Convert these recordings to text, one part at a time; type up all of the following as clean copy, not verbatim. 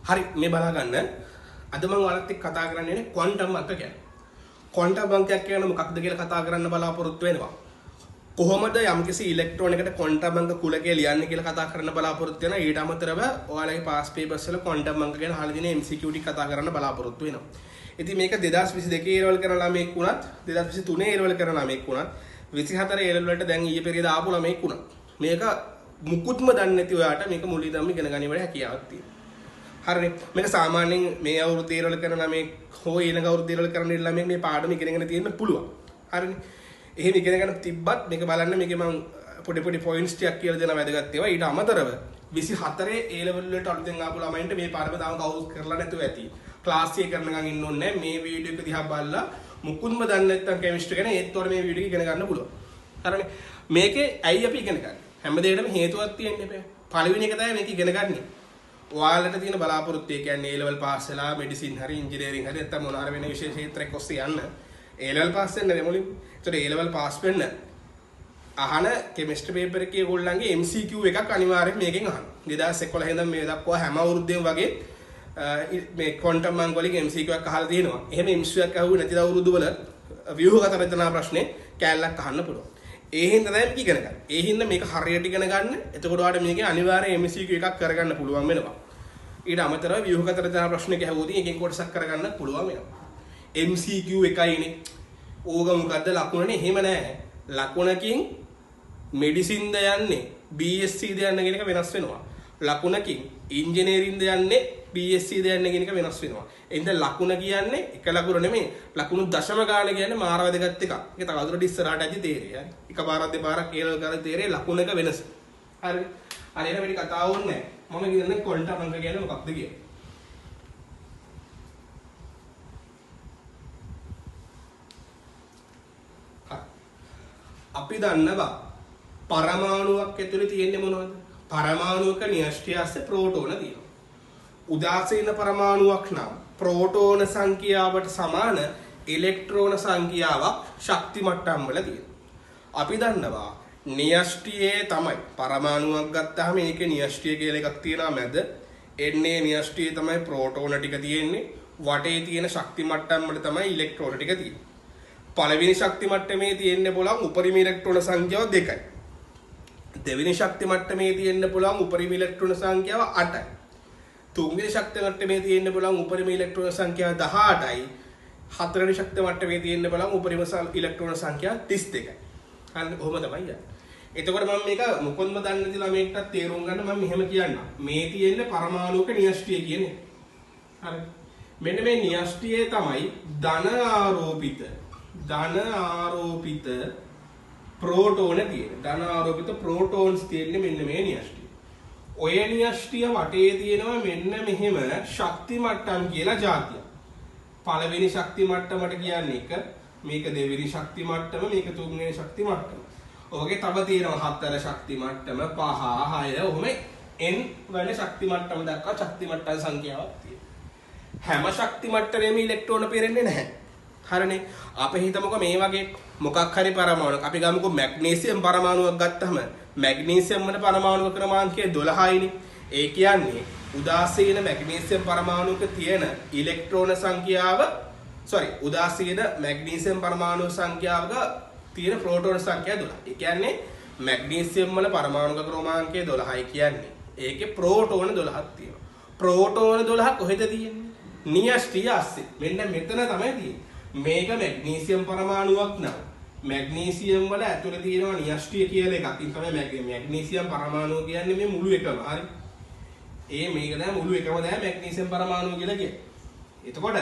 හරි මේ බලා ගන්න. අද මම ඔයාලත් එක්ක කතා කරන්නේ ක්වොන්ටම් අංක ගැන. ක්වොන්ටම් අංකයක් කියන්නේ මොකක්ද කියලා කතා කරන්න බලාපොරොත්තු වෙනවා. කොහොමද යම්කිසි ඉලෙක්ට්‍රෝන එකකට ක්වොන්ටම් අංක කුලකය ලියන්නේ කියලා කතා කරන්න බලාපොරොත්තු වෙනවා. ඊට අමතරව ඔයාලගේ පාස් පේපර්ස් වල ක්වොන්ටම් අංක ගැන අහලා තියෙන MCQ ටික කතා කරන්න බලාපොරොත්තු වෙනවා. ඉතින් මේක 2022 ඒරවල කරන ළමෙක් වුණත් 2023 ඒරවල කරන ළමෙක් වුණත් 24 ඒරවල වලට දැන් ඊයේ පෙරේද ආපු ළමෙක් වුණත් මේක මුකුත්ම දන්නේ නැති ඔයාට මේක මුලින් ඉඳන්ම ඉගෙන ගන්න වැඩ හැකියාවක් තියෙනවා. හරිනේ. මේක සාමාන්‍යයෙන් මේ අවුරුදු ඒරවල කරන ළමෙක් හෝ ඊළඟ අවුරුදු ඒරවල කරන ළමෙක් මේ පාඩම ඉගෙනගෙන තියෙන්න පුළුවන්. හරිනේ. එහෙම ඉගෙන ගන්න තිබ්බත් මේක බලන්න මේකේ මම පොඩි පොයින්ට්ස් ටිකක් කියලා දෙන වැදගත් ඒවා. ඊට අමතරව 24 A level වලට අලුතෙන් ආපු ළමයින්ට මේ පාඩම තාම කවුරුත් කරලා නැතුව ඇති. ක්ලාස් එක කරනකන් ඉන්න ඕනේ නැහැ. මේ වීඩියෝ එක දිහා බලලා මුකුත්ම දන්නේ නැත්නම් කෙමිස්ට්‍රි ගැන ඒත් උඩ මේ වීඩියෝ එක ඉගෙන ගන්න පුළුවන්. හරිනේ. මේකේ ඇයි අපි ඉගෙන ගන්නේ? හැමදේටම හේතුවක් තියෙන්න එපා. පළවෙනි එක තමයි මේක ඉගෙන ගන්න. ඔයාලට තියෙන බලාපොරොත්තු ඒ කියන්නේ A level පාස් වෙලා මෙඩිසින් හරි ඉංජිනේරින් හරි නැත්නම් මොන හරි වෙන විශේෂ ක්ෂේත්‍රයක් ඔස්සේ යන්න. A level පාස් වෙන්න නෙමෙයි. ඒතර A level පාස් වෙන්න අහන කෙමිස්ට්‍රි පේපර් එකේ ඕගොල්ලන්ගේ MCQ එකක් අනිවාර්යෙන් මේකෙන් අහන්න. 2011 ඉඳන් මේ දක්වා හැම අවුරුද්දෙම වගේ මේ ක්වොන්ටම් අංක වලින් MCQ එකක් අහලා තියෙනවා. එහෙම MCQ එකක් අහුවේ නැති අවුරුදු වල ව්‍යුහගත රචනා ප්‍රශ්නේ කෑල්ලක් අහන්න පුළුවන්. ඒ හින්දා තමයි මේක ඉගෙන ගන්න. ඒ හින්දා මේක හරියට ඉගෙන ගන්න. එතකොට ඔයාලට මේකේ අනිවාර්ය MCQ එකක් කරගන්න පුළුවන් වෙනවා. ඊට අමතරව ව්‍යුහගත රචනා ප්‍රශ්නයක ඇහුවොත් එකෙන් කොටසක් කරගන්න පුළුවන් වෙනවා. MCQ එකයිනේ. ඕක මොකද්ද ලකුණනේ? එහෙම නෑ. ලකුණකින් මෙඩිසින් ද යන්නේ BSc ද යන්නේ කියන එක වෙනස් වෙනවා. ලකුණකින් ඉංජිනේරින් ද යන්නේ BSc ද යන්නේ කියන එක වෙනස් වෙනවා. එහෙනම් ලකුණ කියන්නේ එක ලකුණ නෙමෙයි. ලකුණු දශම ගාන කියන්නේ මාර වැදගත් එකක්. ඒක තව දුරට ඉස්සරහට ඇදි තේරෙයි. හරි. එකපාරක් දෙපාරක් කියලා කරලා තේරෙයි ලකුණක වෙනස. හරි. හරියට මේ කතාව ඕනේ නැහැ. මම කියන්නේ ක්වොන්ටම් අංක කියන්නේ මොකක්ද කියලා. අපි දන්නවා පරමාණුවක් ඇතුලේ තියෙන්නේ මොනවද? පරමාණුක න්‍යෂ්ටි ASCII ප්‍රෝටෝන තියෙනවා. උදාසීන පරමාණුවක් නම් ප්‍රෝටෝන සංඛ්‍යාවට සමාන ඉලෙක්ට්‍රෝන සංඛ්‍යාවක් ශක්ති මට්ටම් වල තියෙනවා. අපි දන්නවා න්‍යෂ්ටියේ තමයි පරමාණුවක් ගත්තාම ඒකේ න්‍යෂ්ටිය කියලා එකක් තියෙනවා මැද. එන්නේ න්‍යෂ්ටියේ තමයි ප්‍රෝටෝන ටික තියෙන්නේ. වටේ තියෙන ශක්ති මට්ටම් වල තමයි ඉලෙක්ට්‍රෝන ටික තියෙන්නේ. පළවෙනි ශක්ති මට්ටමේ තියෙන්න පුළුවන් උපරිම ඉලෙක්ට්‍රෝන සංඛ්‍යාව 2යි. දෙවෙනි ශක්ති මට්ටමේ තියෙන්න පුළුවන් උපරිම ඉලෙක්ට්‍රෝන සංඛ්‍යාව 8යි. තුන්වෙනි ශක්ති මට්ටමේ තියෙන්න පුළුවන් උපරිම ඉලෙක්ට්‍රෝන සංඛ්‍යාව 18යි. හතරවෙනි ශක්ති මට්ටමේ තියෙන්න පුළුවන් උපරිම ඉලෙක්ට්‍රෝන සංඛ්‍යාව 32යි. හරි කොහොම තමයි යන්නේ. එතකොට මම මේක මොකොන්ම දන්නේ නැති ළමයෙක්ට තේරුම් ගන්න මම මෙහෙම කියන්නම්. මේ තියෙන්නේ පරමාණුක න්‍යෂ්ටිය කියන්නේ. හරි. මෙන්න මේ න්‍යෂ්ටියේ තමයි ධන ආරෝපිත ප්‍රෝටෝන තියෙන්නේ. ධන ආරෝපිත ප්‍රෝටෝන්ස් තියෙන්නේ මෙන්න මේ න්‍යෂ්ටිය. ඔය න්‍යෂ්ටිය වටේ තියෙනවා මෙන්න මෙහෙම ශක්ති මට්ටම් කියලා જાතියක්. පළවෙනි ශක්ති මට්ටමට කියන්නේ එක, මේක දෙවෙනි ශක්ති මට්ටම, මේක තුන්වෙනි ශක්ති මට්ටම. ඔයගේ තව තියෙනවා හතර ශක්ති මට්ටම, 5, 6 ඔහොම n වල ශක්ති මට්ටම දක්වා ශක්ති මට්ටම් සංඛ්‍යාවක් තියෙනවා. හැම ශක්ති මට්ටමේම ඉලෙක්ට්‍රෝන පෙරෙන්නේ නැහැ. හරිනේ. අපි හිතමුකෝ මේ වගේ මොකක් හරි පරමාණුවක්. අපි ගමුකෝ මැග්නීසියම් පරමාණුවක් ගත්තම මැග්නීසියම් වල පරමාණු ක්‍රමාංකය 12යිනේ. ඒ කියන්නේ උදාසීන මැග්නීසියම් පරමාණුක තියෙන ඉලෙක්ට්‍රෝන සංඛ්‍යාව උදාසීන මැග්නීසියම් පරමාණු සංඛ්‍යාවක තියෙන ප්‍රෝටෝන සංඛ්‍යාව 12. ඒ කියන්නේ මැග්නීසියම් වල පරමාණු ක්‍රමාංකය 12යි කියන්නේ. ඒකේ ප්‍රෝටෝන 12ක් තියෙනවා. ප්‍රෝටෝන 12 කොහෙද තියෙන්නේ? න්‍යෂ්ටිය ASCII. මෙන්න මෙතන තමයි තියෙන්නේ. මේක මැග්නීසියම් පරමාණුවක් නම් මැග්නීසියම් වල ඇතුලේ තියෙනවා න්‍යෂ්ටිය කියලා එකක්. ඒක තමයි මැග්නීසියම් පරමාණුව කියන්නේ මේ මුළු එකම. හරි. මේක තමයි මුළු එකම තමයි මැග්නීසියම් පරමාණුව කියලා කියන්නේ. එතකොට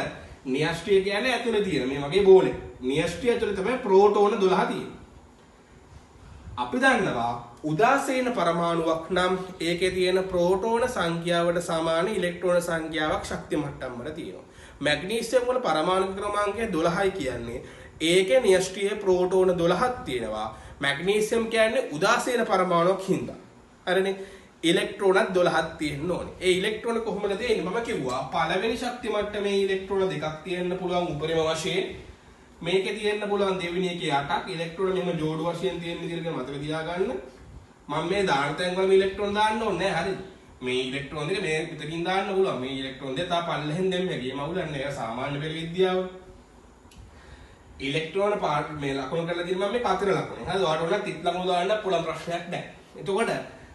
න්‍යෂ්ටිය කියන්නේ ඇතුලේ තියෙන මේ වගේ බෝලේ. න්‍යෂ්ටිය ඇතුලේ තමයි ප්‍රෝටෝන 12 තියෙන්නේ. අපි දන්නවා උදාසීන පරමාණුවක් නම් ඒකේ තියෙන ප්‍රෝටෝන සංඛ්‍යාවට සමාන ඉලෙක්ට්‍රෝන සංඛ්‍යාවක් ශක්ති මට්ටම් වල තියෙනවා. මැග්නීසියම් වල පරමාණු ක්‍රමාංකය 12යි කියන්නේ ඒකේ න්‍යෂ්ටියේ ප්‍රෝටෝන 12ක් තියෙනවා. මැග්නීසියම් කියන්නේ උදාසීන පරමාණුවක් හින්දා. හරිනේ. ඉලෙක්ට්‍රෝනත් 12ක් තියෙන්න ඕනේ. ඒ ඉලෙක්ට්‍රෝන කොහොමද දෙන්නේ? මම කිව්වා පළවෙනි ශක්ති මට්ටමේ ඉලෙක්ට්‍රෝන දෙකක් තියෙන්න පුළුවන් උපරිම වශයෙන්. මේකේ තියෙන්න පුළුවන් දෙවෙනි එකේ 8ක් ඉලෙක්ට්‍රෝන මෙහෙම ජෝඩු වශයෙන් තියෙන විදිහට මතක තියාගන්න. මම මේ දාන තැන් වල ඉලෙක්ට්‍රෝන දාන්න ඕනේ නැහැ. හරිද? මේ ඉලෙක්ට්‍රෝන දෙක මේ පිටකින් දාන්න පුළුවන්. මේ ඉලෙක්ට්‍රෝන දෙක තා පල්ලෙහෙන් දෙන්න හැකියි. මවුලන්නේ ඒක සාමාන්‍ය පෙළ විද්‍යාව. ඉලෙක්ට්‍රෝන පාර්ට් මේ ලකුණු කරලා දින මම මේ කතර ලකුණ. හරිද? ඔයාලට ඕන තිත් ලකුණු දාන්න පුළුවන් ප්‍රශ්නයක් නැහැ. එතකොට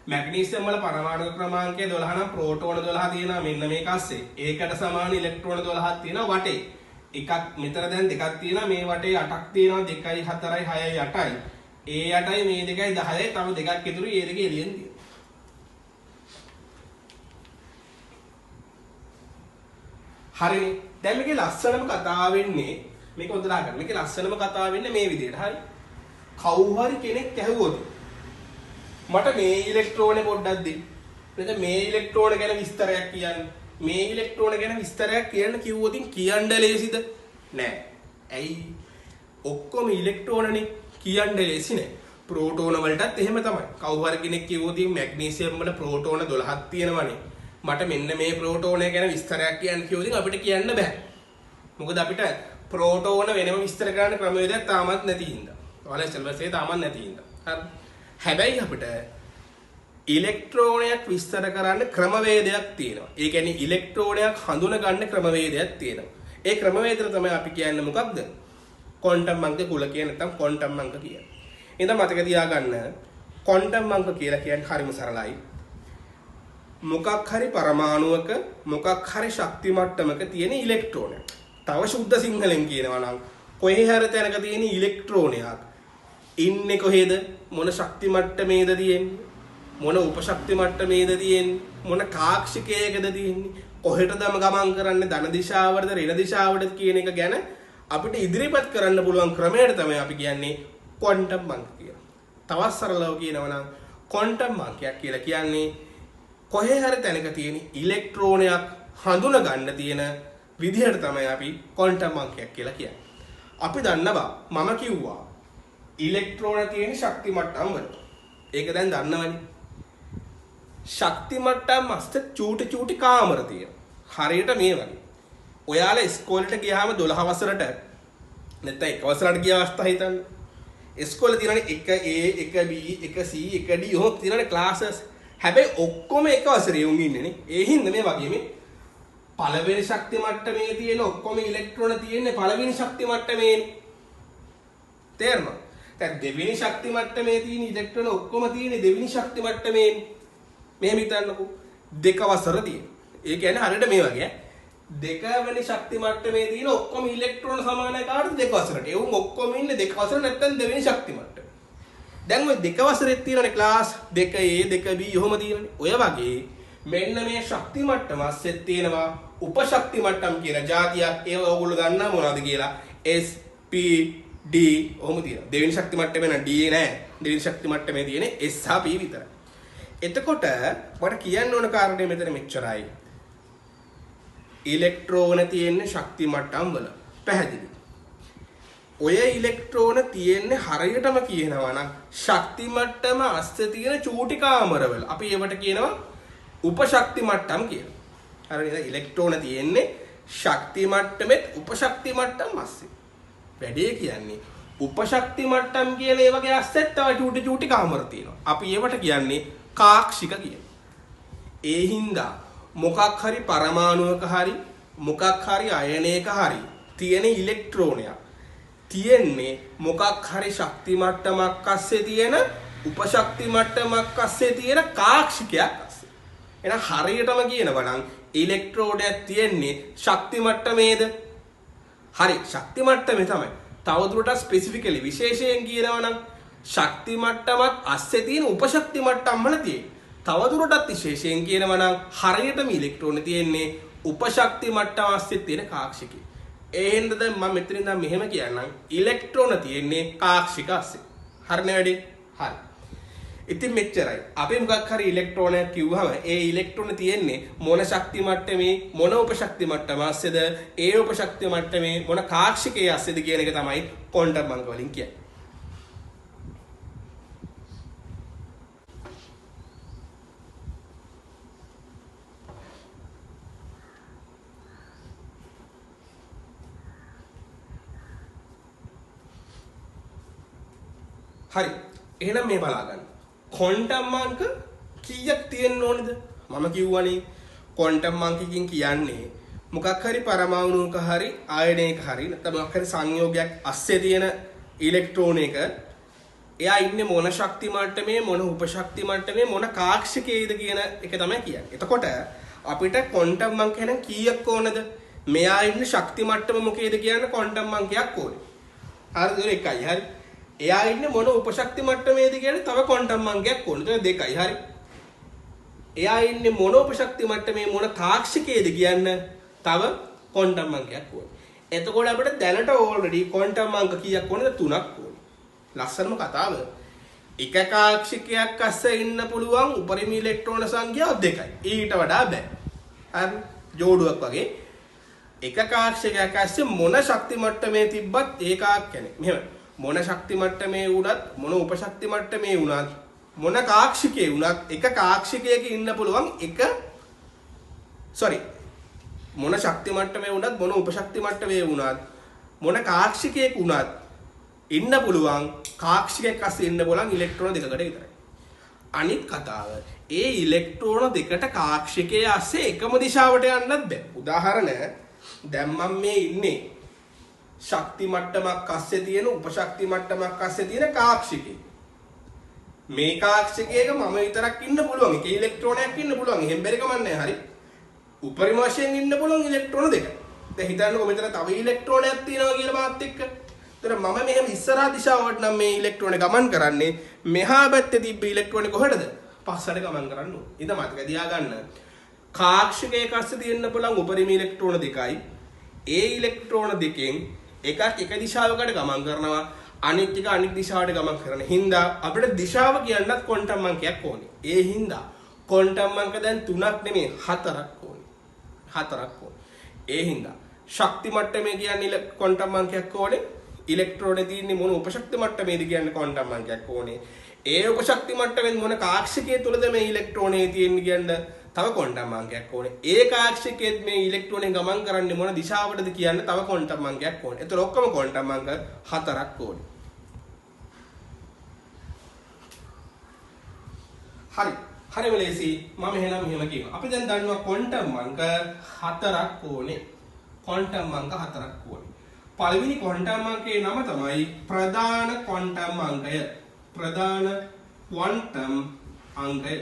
මැග්නීසියම් වල පරමාණු ක්‍රමාංකය 12 නම් ප්‍රෝටෝන 12 තියෙනවා මෙන්න මේක ASCII. ඒකට සමාන ඉලෙක්ට්‍රෝන 12ක් තියෙනවා වටේ. එකක් මෙතන දැන් දෙකක් තියෙනවා මේ වටේ 8ක් තියෙනවා 2යි 4යි 6යි 8යි. ඒ 8යි මේ 2යි 10යි තව දෙකක් ඉතුරුයි ඒ දෙක එළියෙන් තියෙනවා. හරිනේ. දැන් මේකේ ලස්සනම කතාව වෙන්නේ මේක හොඳට අහගන්න. මේකේ ලස්සනම කතාව වෙන්නේ මේ විදිහට. හරි. කවුරු හරි කෙනෙක් ඇහුවොත් මට මේ ඉලෙක්ට්‍රෝනේ පොඩ්ඩක් දෙන්න. එතන මේ ඉලෙක්ට්‍රෝන ගැන විස්තරයක් කියන්න. මේ ඉලෙක්ට්‍රෝන ගැන විස්තරයක් කියන්න කිව්වොත් කියන්න ලේසිද? නෑ. ඇයි? ඔක්කොම ඉලෙක්ට්‍රෝනනේ කියන්න ලේසි නෑ. ප්‍රෝටෝන වලටත් එහෙම තමයි. කවුරු හරි කෙනෙක් කිව්වොත් මැග්නීසියම් වල ප්‍රෝටෝන 12ක් තියෙනවනේ. මට මෙන්න මේ ප්‍රෝටෝනය ගැන විස්තරයක් කියන්න කිව්වොත් අපිට කියන්න බෑ. මොකද අපිට ප්‍රෝටෝන වෙනම විස්තර කරන්න ක්‍රමවේදයක් තාමත් නැති හින්දා. ඔයාලා සිලබස් එකේ තාමත් නැති හින්දා. හරි. හැබැයි අපිට ඉලෙක්ට්‍රෝනයක් විස්තර කරන්න ක්‍රමවේදයක් තියෙනවා. ඒ කියන්නේ ඉලෙක්ට්‍රෝනයක් හඳුන ගන්න ක්‍රමවේදයක් තියෙනවා. ඒ ක්‍රමවේදය තමයි අපි කියන්නේ මොකක්ද? ක්වොන්ටම් අංක කුල කියන නැත්නම් ක්වොන්ටම් අංක කියන්නේ. එහෙනම් මතක තියාගන්න ක්වොන්ටම් අංක කියලා කියන්නේ හරිම සරලයි. මොකක් හරි පරමාණුවක මොකක් හරි ශක්ති මට්ටමක තියෙන ඉලෙක්ට්‍රෝනයක්. තව සුද්ධ සිංහලෙන් කියනවා නම් කොහේ හරි තැනක තියෙන ඉලෙක්ට්‍රෝනයක් ඉන්නේ කොහෙද? මොන ශක්ති මට්ටමේද තියෙන්නේ? මොන උපශක්ති මට්ටමේද තියෙන්නේ? මොන කාක්ෂිකයකද තියෙන්නේ? කොහෙටදම ගමන් කරන්නේ? ධන දිශාවටද ඍණ දිශාවටද කියන එක ගැන අපිට ඉදිරිපත් කරන්න පුළුවන් ක්‍රමයට තමයි අපි කියන්නේ ක්වොන්ටම් අංක කියලා. තවත් සරලව කියනවා නම් ක්වොන්ටම් අංකයක් කියලා කියන්නේ කොහේ හරි තැනක තියෙන ඉලෙක්ට්‍රෝනයක් හඳුන ගන්න තියෙන විදිහට තමයි අපි ක්වොන්ටම් අංකයක් කියලා කියන්නේ. අපි දන්නවා මම කිව්වා ඉලෙක්ට්‍රෝන තියෙන ශක්ති මට්ටම් වල. ඒක දැන් දන්නවනේ. ශක්ති මට්ටම් අස්ත චූටි චූටි කාමර තියෙනවා. හරියට මේ වගේ. ඔයාලා ඉස්කෝලේට ගියාම 12 වසරට නැත්නම් 1 වසරට ගිය අවස්ථාව හිතන්න. ඉස්කෝලේ තියෙනනේ 1A 1B 1C 1D ඔහොම තියෙනනේ ක්ලාසස්. හැබැයි ඔක්කොම එක වසරේ උන් ඉන්නේ නේ. ඒ හින්දා මේ වගේ මේ පළවෙනි ශක්ති මට්ටමේ තියෙන ඔක්කොම ඉලෙක්ට්‍රෝන තියෙන්නේ පළවෙනි ශක්ති මට්ටමේනේ. තේරෙනවද? දැන් දෙවෙනි ශක්ති මට්ටමේ තියෙන ඉලෙක්ට්‍රෝන ඔක්කොම තියෙන්නේ දෙවෙනි ශක්ති මට්ටමේනේ. මෙහෙම හිතන්නකෝ. දෙක වසර තියෙන. ඒ කියන්නේ හරියට මේ වගේ දෙකවෙනි ශක්ති මට්ටමේ තියෙන ඔක්කොම ඉලෙක්ට්‍රෝන සමානයි කාටද දෙක වසරට. ඒ උන් ඔක්කොම ඉන්නේ දෙක වසර නැත්නම් දෙවෙනි ශක්ති මට්ටමේ. දැන් ওই දෙක වසරේ තියෙනනේ ක්ලාස් 2A 2B ඔහොම තියෙනනේ. ඔය වගේ මෙන්න මේ ශක්ති මට්ටම ASCII තියෙනවා උපශක්ති මට්ටම් කියලා જાතියක්. ඒව ඕගොල්ලෝ දන්නා මොනවද කියලා? S P D ඔහොම තියෙනවා. දෙවෙනි ශක්ති මට්ටමේ නම් D නෑ. දෙවෙනි ශක්ති මට්ටමේ තියෙන්නේ S හා P විතරයි. එතකොට මට කියන්න ඕන කාරණේ මෙතන මෙච්චරයි. ඉලෙක්ට්‍රෝන තියෙන්නේ ශක්ති මට්ටම් වල. පැහැදිලි. ඔය ඉලෙක්ට්‍රෝන තියෙන්නේ හරියටම කියනවා නම් ශක්ති මට්ටම ASCII තියෙන චූටි කාමරවල. අපි ඒවට කියනවා උපශක්ති මට්ටම් කියලා. හරිද? ඉලෙක්ට්‍රෝන තියෙන්නේ ශක්ති මට්ටමෙත් උපශක්ති මට්ටම් ASCII. වැඩේ කියන්නේ උපශක්ති මට්ටම් කියන ඒ වගේ ASCII තව චූටි චූටි කාමර තියෙනවා. අපි ඒවට කියන්නේ කාක්ෂික කියලා. ඒ හින්දා මොකක් හරි පරමාණුවක හරි මොකක් හරි අයනයක හරි තියෙන ඉලෙක්ට්‍රෝනයක් තියෙන්නේ මොකක් හරි ශක්ති මට්ටමක් ASCII තියෙන උපශක්ති මට්ටමක් ASCII තියෙන කාක්ෂිකයක් ASCII. එහෙනම් හරියටම කියනවා නම් ඉලෙක්ට්‍රෝනයක් තියෙන්නේ ශක්ති මට්ටමේද? හරි ශක්ති මට්ටමේ තමයි. තවදුරටත් ස්පෙસિෆිකලි විශේෂයෙන් කියනවා නම් ශක්ති මට්ටමත් ASCII තියෙන උපශක්ති මට්ටම් වල තියෙන. තවදුරටත් විශේෂයෙන් කියනවා නම් හරියටම ඉලෙක්ට්‍රෝන තියෙන්නේ උපශක්ති මට්ටම ASCII තියෙන කාක්ෂිකේ. ඒ හින්දාද මම මෙතනින් ඉඳන් මෙහෙම කියන්නම් ඉලෙක්ට්‍රෝන තියෙන්නේ කාක්ෂික ASCII. හරිනේ වැඩි? හරි. ඉතින් මෙච්චරයි. අපි මොකක් හරි ඉලෙක්ට්‍රෝනයක් කිව්වම ඒ ඉලෙක්ට්‍රෝන තියෙන්නේ මොන ශක්ති මට්ටමේ මොන උපශක්ති මට්ටම ASCIIද ඒ උපශක්ති මට්ටමේ මොන කාක්ෂිකයේ ASCIIද කියන එක තමයි ක්වොන්ටම් අංක වලින් කියන්නේ. හරි. එහෙනම් මේ බලා ගන්න. ක්වොන්ටම් අංක කීයක් තියෙන්න ඕනේද? මම කිව්වනේ ක්වොන්ටම් අංකකින් කියන්නේ මොකක් හරි පරමාණුක හරි ආයනයක හරි නැත්නම් මොකක් හරි සංයෝගයක් අස්සේ තියෙන ඉලෙක්ට්‍රෝන එක එයා ඉන්නේ මොන ශක්ති මට්ටමේ මොන උපශක්ති මට්ටමේ මොන කාක්ෂිකයේද කියන එක තමයි කියන්නේ. එතකොට අපිට ක්වොන්ටම් අංක එහෙනම් කීයක් ඕනද? මෙයා ඉන්නේ ශක්ති මට්ටම මොකේද කියන ක්වොන්ටම් අංකයක් ඕනේ. හරිද? එකයි. හරි. එයා ඉන්නේ මොන උපශක්ති මට්ටමේද කියන තව ක්වොන්ටම් අංකයක් ඕනේ. ඒක දෙකයි. හරි. එයා ඉන්නේ මොන උපශක්ති මට්ටමේ මොන කාක්ෂිකයේද කියන්න තව ක්වොන්ටම් අංකයක් ඕනේ. එතකොට අපිට දැනට ඕල්රෙඩි ක්වොන්ටම් අංක කීයක් ඕනද? 3ක් ඕනේ. ලස්සනම කතාව. එක කාක්ෂිකයක් අස්සේ ඉන්න පුළුවන් උපරිම ඉලෙක්ට්‍රෝන සංඛ්‍යාව 2යි. ඊට වඩා බෑ. හරි. ජෝඩුවක් වගේ එක කාක්ෂිකයක් අස්සේ මොන ශක්ති මට්ටමේ තිබ්බත් ඒකාක් කියන්නේ. මෙහෙම මොන ශක්ති මට්ටමේ වුණත් මොන උපශක්ති මට්ටමේ වුණත් මොන කාක්ෂිකයේ වුණත් එක කාක්ෂිකයක ඉන්න පුළුවන් මොන ශක්ති මට්ටමේ වුණත් මොන උපශක්ති මට්ටමේ වුණත් මොන කාක්ෂිකයක වුණත් ඉන්න පුළුවන් කාක්ෂිකයක් අස්සේ ඉන්න පුළුවන් ඉලෙක්ට්‍රෝන දෙකකට විතරයි. අනිත් කතාව ඒ ඉලෙක්ට්‍රෝන දෙකට කාක්ෂිකයේ අස්සේ එකම දිශාවට යන්නත් බෑ. උදාහරණ දැන් මම මේ ඉන්නේ ශක්ති මට්ටමක් අස්සේ තියෙන උපශක්ති මට්ටමක් අස්සේ තියෙන කාක්ෂිකේ. මේ කාක්ෂිකයක මම විතරක් ඉන්න පුළුවන්. එක ඉලෙක්ට්‍රෝනයක් ඉන්න පුළුවන්. එහෙම බැරි කමන්නේ. හරි. උපරිම වශයෙන් ඉන්න පුළුවන් ඉලෙක්ට්‍රෝන දෙක. දැන් හිතන්නකෝ මෙතන තව ඉලෙක්ට්‍රෝනයක් තියෙනවා කියලා මාත් එක්ක. ඒතර මම මෙහෙම ඉස්සරහා දිශාවට නම් මේ ඉලෙක්ට්‍රෝනේ ගමන් කරන්නේ. මෙහා පැත්තේ තිබ්බ ඉලෙක්ට්‍රෝනේ කොහෙටද? පස්සට ගමන් කරන්න ඕනේ. ඉතින් මතක තියාගන්න. කාක්ෂිකයක අස්සේ තියෙන්න පුළුවන් උපරිම ඉලෙක්ට්‍රෝන දෙකයි. ඒ ඉලෙක්ට්‍රෝන දෙකෙන් එකක් එක දිශාවකට ගමන් කරනවා. අනිත් එක අනිත් දිශාවට ගමන් කරන හින්දා අපිට දිශාව කියන්නත් ක්වොන්ටම් අංකයක් ඕනේ. ඒ හින්දා ක්වොන්ටම් අංක දැන් 3ක් නෙමෙයි 4ක් ඕනේ. 4ක් ඕනේ. ඒ හින්දා ශක්ති මට්ටමේ කියන්නේ ක්වොන්ටම් අංකයක් ඕනේ. ඉලෙක්ට්‍රෝනේ තියෙන්නේ මොන උපශක්ති මට්ටමේද කියන්නේ ක්වොන්ටම් අංකයක් ඕනේ. ඒ උපශක්ති මට්ටමෙන් මොන කාක්ෂිකයේ තුලද මේ ඉලෙක්ට්‍රෝනේ තියෙන්නේ කියන්නේ තව ක්වොන්ටම් අංකයක් ඕනේ. ඒ කාක්ෂිකයේ මේ ඉලෙක්ට්‍රෝනේ ගමන් කරන්නේ මොන දිශාවටද කියන්නේ තව ක්වොන්ටම් අංකයක් ඕනේ. ඒතර ඔක්කොම ක්වොන්ටම් අංක 4ක් ඕනේ. හරිම ලේසි. මම එහෙනම් මෙහෙම කියනවා. අපි දැන් දන්නවා ක්වොන්ටම් අංක 4ක් ඕනේ. ක්වොන්ටම් අංක 4ක් ඕනේ. පළවෙනි ක්වොන්ටම් අංකයේ නම තමයි ප්‍රධාන ක්වොන්ටම් අංකය. ප්‍රධාන ක්වොන්ටම් අංකය.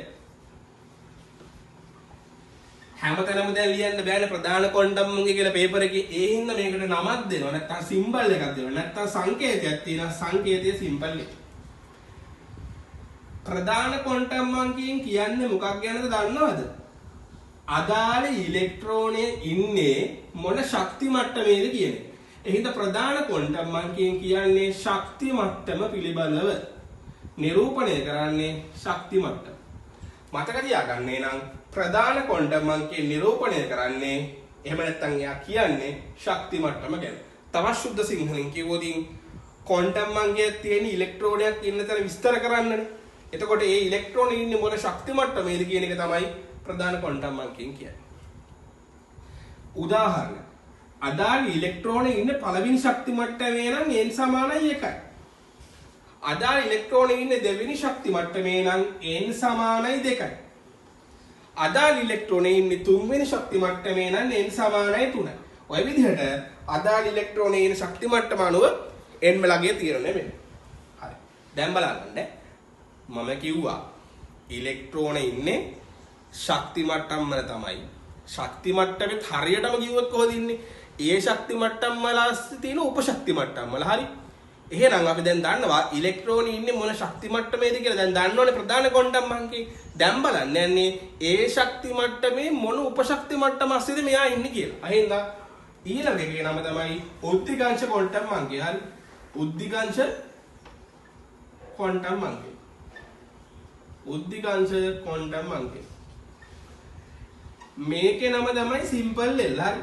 හැමතැනම දැන් ලියන්න බෑනේ ප්‍රධාන ක්වොන්ටම් අංකය කියලා පේපර් එකේ. ඒ හින්දා මේකට නමක් දෙනවා. නැත්නම් සිම්බල් එකක් දෙනවා. නැත්නම් සංකේතයක් තියෙනවා. සංකේතයේ සිම්බල් එක. ප්‍රධාන ක්වොන්ටම් අංකයෙන් කියන්නේ මොකක් ගැනද දන්නවද? අදාළ ඉලෙක්ට්‍රෝනයේ ඉන්නේ මොන ශක්ති මට්ටමේද කියන්නේ. එහෙනම් ප්‍රධාන ක්වොන්ටම් අංකයෙන් කියන්නේ ශක්ති මට්ටම පිළිබඳව නිරූපණය කරන්නේ ශක්ති මට්ටම. මතක තියාගන්න නම් ප්‍රධාන ක්වොන්ටම් අංකයෙන් නිරූපණය කරන්නේ එහෙම නැත්නම් එයා කියන්නේ ශක්ති මට්ටම ගැන. තවත් සුද්ධ සිංහලෙන් කිව්වොත් ක්වොන්ටම් අංකයේ තියෙන ඉලෙක්ට්‍රෝනයක් ඉන්න තැන විස්තර කරන්නනේ. එතකොට ඒ ඉලෙක්ට්‍රෝන ඉන්නේ මොන ශක්ති මට්ටමේද කියන එක තමයි ප්‍රධාන ක්වොන්ටම් අංකයෙන් කියන්නේ. උදාහරණ අදාළ ඉලෙක්ට්‍රෝනේ ඉන්නේ පළවෙනි ශක්ති මට්ටමේ නම් n සමානයි 1යි. අදාළ ඉලෙක්ට්‍රෝනේ ඉන්නේ දෙවෙනි ශක්ති මට්ටමේ නම් n සමානයි 2යි. අදාළ ඉලෙක්ට්‍රෝනේ ඉන්නේ තුන්වෙනි ශක්ති මට්ටමේ නම් n සමානයි 3යි. ඔය විදිහට අදාළ ඉලෙක්ට්‍රෝනේ ඉන්න ශක්ති මට්ටම අනුව n වලගේ තියෙන්නේ මෙන්න. හරි. දැන් බලන්න. මම කිව්වා ඉලෙක්ට්‍රෝනේ ඉන්නේ ශක්ති මට්ටම් වල තමයි. ශක්ති මට්ටමේ හරියටම කිව්වොත් කොහොද ඉන්නේ? ඒ ශක්ති මට්ටම් වල තියෙන උපශක්ති මට්ටම් වල. හරි. එහෙනම් අපි දැන් දන්නවා ඉලෙක්ට්‍රෝනේ ඉන්නේ මොන ශක්ති මට්ටමේද කියලා. දැන් දන්නවනේ ප්‍රධාන ක්වොන්ටම් අංකේ. දැන් බලන්න යන්නේ ඒ ශක්ති මට්ටමේ මොන උපශක්ති මට්ටම අස්සේද මෙයා ඉන්නේ කියලා. අහින්ද ඊළඟ එකේ නම තමයි උද්දිකාංශ ක්වොන්ටම් අංකය. හරි. උද්දිකාංශ ක්වොන්ටම් අංකය. උද්දිකාංශ ක්වොන්ටම් අංකය. මේකේ නම තමයි සිම්පල් L. හරි.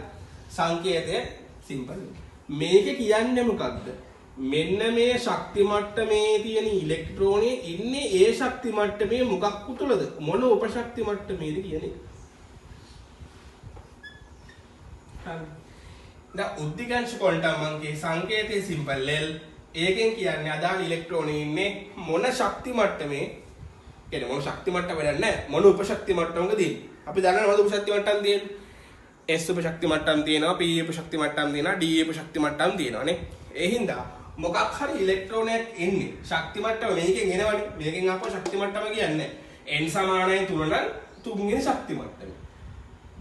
සංකේතය සිම්පල්. මේක කියන්නේ මොකක්ද? මෙන්න මේ ශක්ති මට්ටමේ තියෙන ඉලෙක්ට්‍රෝනේ ඉන්නේ ඒ ශක්ති මට්ටමේ මොකක් උතුලද? මොන උපශක්ති මට්ටමේද කියන එක. හරි. දැන් උද්දිකාංශ ක්වොන්ටම් අංකයේ සංකේතය සිම්පල් L. ඒකෙන් කියන්නේ අදාළ ඉලෙක්ට්‍රෝනේ ඉන්නේ මොන ශක්ති මට්ටමේ කියන්නේ මොන ශක්ති මට්ටම වැඩක් නැහැ. මොන උපශක්ති මට්ටමක තියෙන්නේ. අපි දන්නවා මොන උපශක්ති මට්ටම් තියෙන්නේ. S උපශක්ති මට්ටම් තියෙනවා, P උපශක්ති මට්ටම් තියෙනවා, D උපශක්ති මට්ටම් තියෙනවා නේ. ඒ හින්දා මොකක් හරි ඉලෙක්ට්‍රෝනයක් එන්නේ ශක්ති මට්ටම මේකෙන් එනවනේ. මේකෙන් ආපුවා ශක්ති මට්ටම කියන්නේ n සමානයි 3 නම් තුන්වෙනි ශක්ති මට්ටම.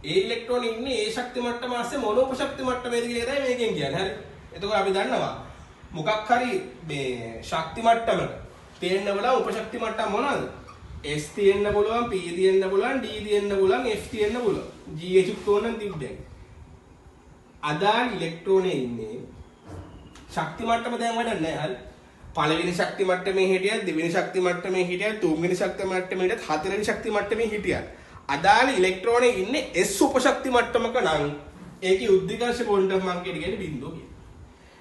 ඒ ඉලෙක්ට්‍රෝන ඉන්නේ ඒ ශක්ති මට්ටම ASCII මොන උපශක්ති මට්ටමේද කියලා තමයි මේකෙන් කියන්නේ. හරි. එතකොට අපි දන්නවා මොකක් හරි මේ ශක්ති මට්ටමක තියෙන්න බලා උපශක්ති මට්ටම මොනවාද? S තියෙන්න පුළුවන්, P තියෙන්න පුළුවන්, D තියෙන්න පුළුවන්, F තියෙන්න පුළුවන්. GH උත්කෝණම් තිබ්බේ. අදාළ ඉලෙක්ට්‍රෝනේ ඉන්නේ ශක්ති මට්ටම දැන් වැඩක් නැහැ. හරි. පළවෙනි ශක්ති මට්ටමේ හිටියත්, දෙවෙනි ශක්ති මට්ටමේ හිටියත්, තුන්වෙනි ශක්ති මට්ටමේ හිටියත්, හතරවෙනි ශක්ති මට්ටමේ හිටියත් අදාළ ඉලෙක්ට්‍රෝනේ ඉන්නේ S උපශක්ති මට්ටමක නම් ඒකේ උද්දීකංශ ක්වොන්ටම් අංකයට කියන්නේ බිඳුව කියන.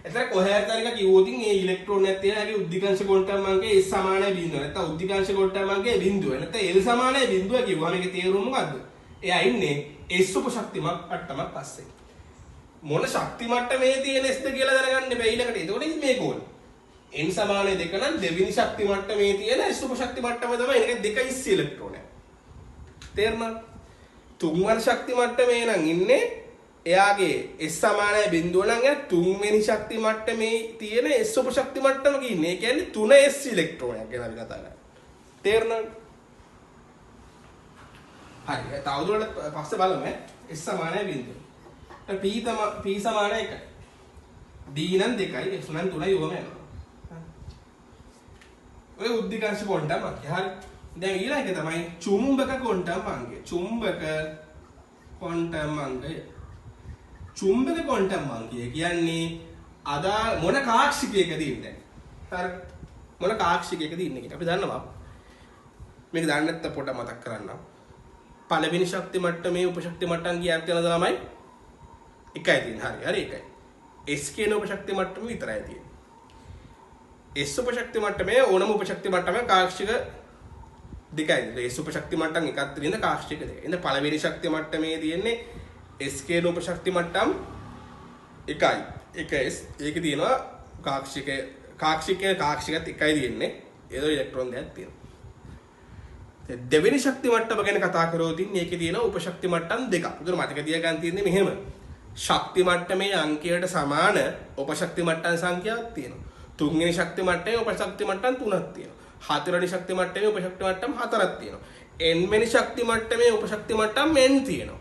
එතන කොහේ හරි තැනක කිව්වොත් මේ ඉලෙක්ට්‍රෝනයක් තියෙන ඒකේ උද්දීකංශ ක්වොන්ටම් අංකය S සමානයි බිඳුව. නැත්නම් උද්දීකංශ ක්වොන්ටම් අංකය බිඳුව. නැත්නම් L සමානයි බිඳුව කිව්වම මේකේ තේරුම මොකද්ද? එයා ඉන්නේ S උපශක්ති මට්ටමක් පස්සේ. මොන ශක්ති මට්ටමේ තියෙන Sද කියලා දැනගන්න බෑ ඊළඟට. ඒකෝනේ මේක ඕනේ. n සමානයි 2 නම් දෙවෙනි ශක්ති මට්ටමේ තියෙන S උපශක්ති මට්ටම තමයි. ඒක 2 ඉස් ඉලෙක්ට්‍රෝනයක්. තේරුණාද? තුන්වන ශක්ති මට්ටමේ නම් ඉන්නේ එයාගේ S සමානයි බිඳුව නම් එයා තුන්වෙනි ශක්ති මට්ටමේ තියෙන S උපශක්ති මට්ටමක ඉන්නේ. ඒ කියන්නේ 3s ඉලෙක්ට්‍රෝනයක් ගැන අපි කතා කරන්නේ. තේරුණාද? හරි. තවදුරටත් පස්සේ බලමු S සමානයි බිඳුව. P සමානයි 1යි. D නම් 2යි, F නම් 3යි ඔබම යනවා. ඔය උද්දීකංශ ක්වොන්ටම් අංකය. හරි. දැන් ඊළඟ එක තමයි චුම්බක ක්වොන්ටම් අංකය. චුම්බක ක්වොන්ටම් අංකය. චුම්බක ක්වොන්ටම් අංකය කියන්නේ අදාළ මොන කාක්ෂිකයකද ඉන්නේ? හරි. මොන කාක්ෂිකයකද ඉන්නේ කියලා අපි දන්නවා. මේක දන්නේ නැත්නම් පොඩ්ඩක් මතක් කරන්නම්. පළවෙනි ශක්ති මට්ටමේ උපශක්ති මට්ටම් කියක් තියෙනවද ළමයි? එකයි තියෙන්නේ. හරි. හරි එකයි. S කියන උපශක්ති මට්ටම විතරයි තියෙන්නේ. S උපශක්ති මට්ටමේ ඕනම උපශක්ති මට්ටමේ කාක්ෂික දෙකයි. S උපශක්ති මට්ටම් එකක් තියෙන කාක්ෂික දෙක. ඉතින් පළවෙනි ශක්ති මට්ටමේ තියෙන්නේ S කියන උපශක්ති මට්ටම් එකයි. 1s. ඒකේ තියෙනවා කාක්ෂිකත් එකයි තියෙන්නේ. ඒතකොට ඉලෙක්ට්‍රෝන දෙකක් තියෙනවා. දෙවෙනි ශක්ති මට්ටම ගැන කතා කරොත් මේකේ තියෙන උපශක්ති මට්ටම් දෙකක්. ඒතර මතක තියාගන්න තියෙන්නේ මෙහෙම. ශක්ති මට්ටමේ අංකයට සමාන උපශක්ති මට්ටම් සංඛ්‍යාවක් තියෙනවා. තුන්වෙනි ශක්ති මට්ටමේ උපශක්ති මට්ටම් 3ක් තියෙනවා. හතරවෙනි ශක්ති මට්ටමේ උපශක්ති මට්ටම් 4ක් තියෙනවා. n වෙනි ශක්ති මට්ටමේ උපශක්ති මට්ටම් n තියෙනවා.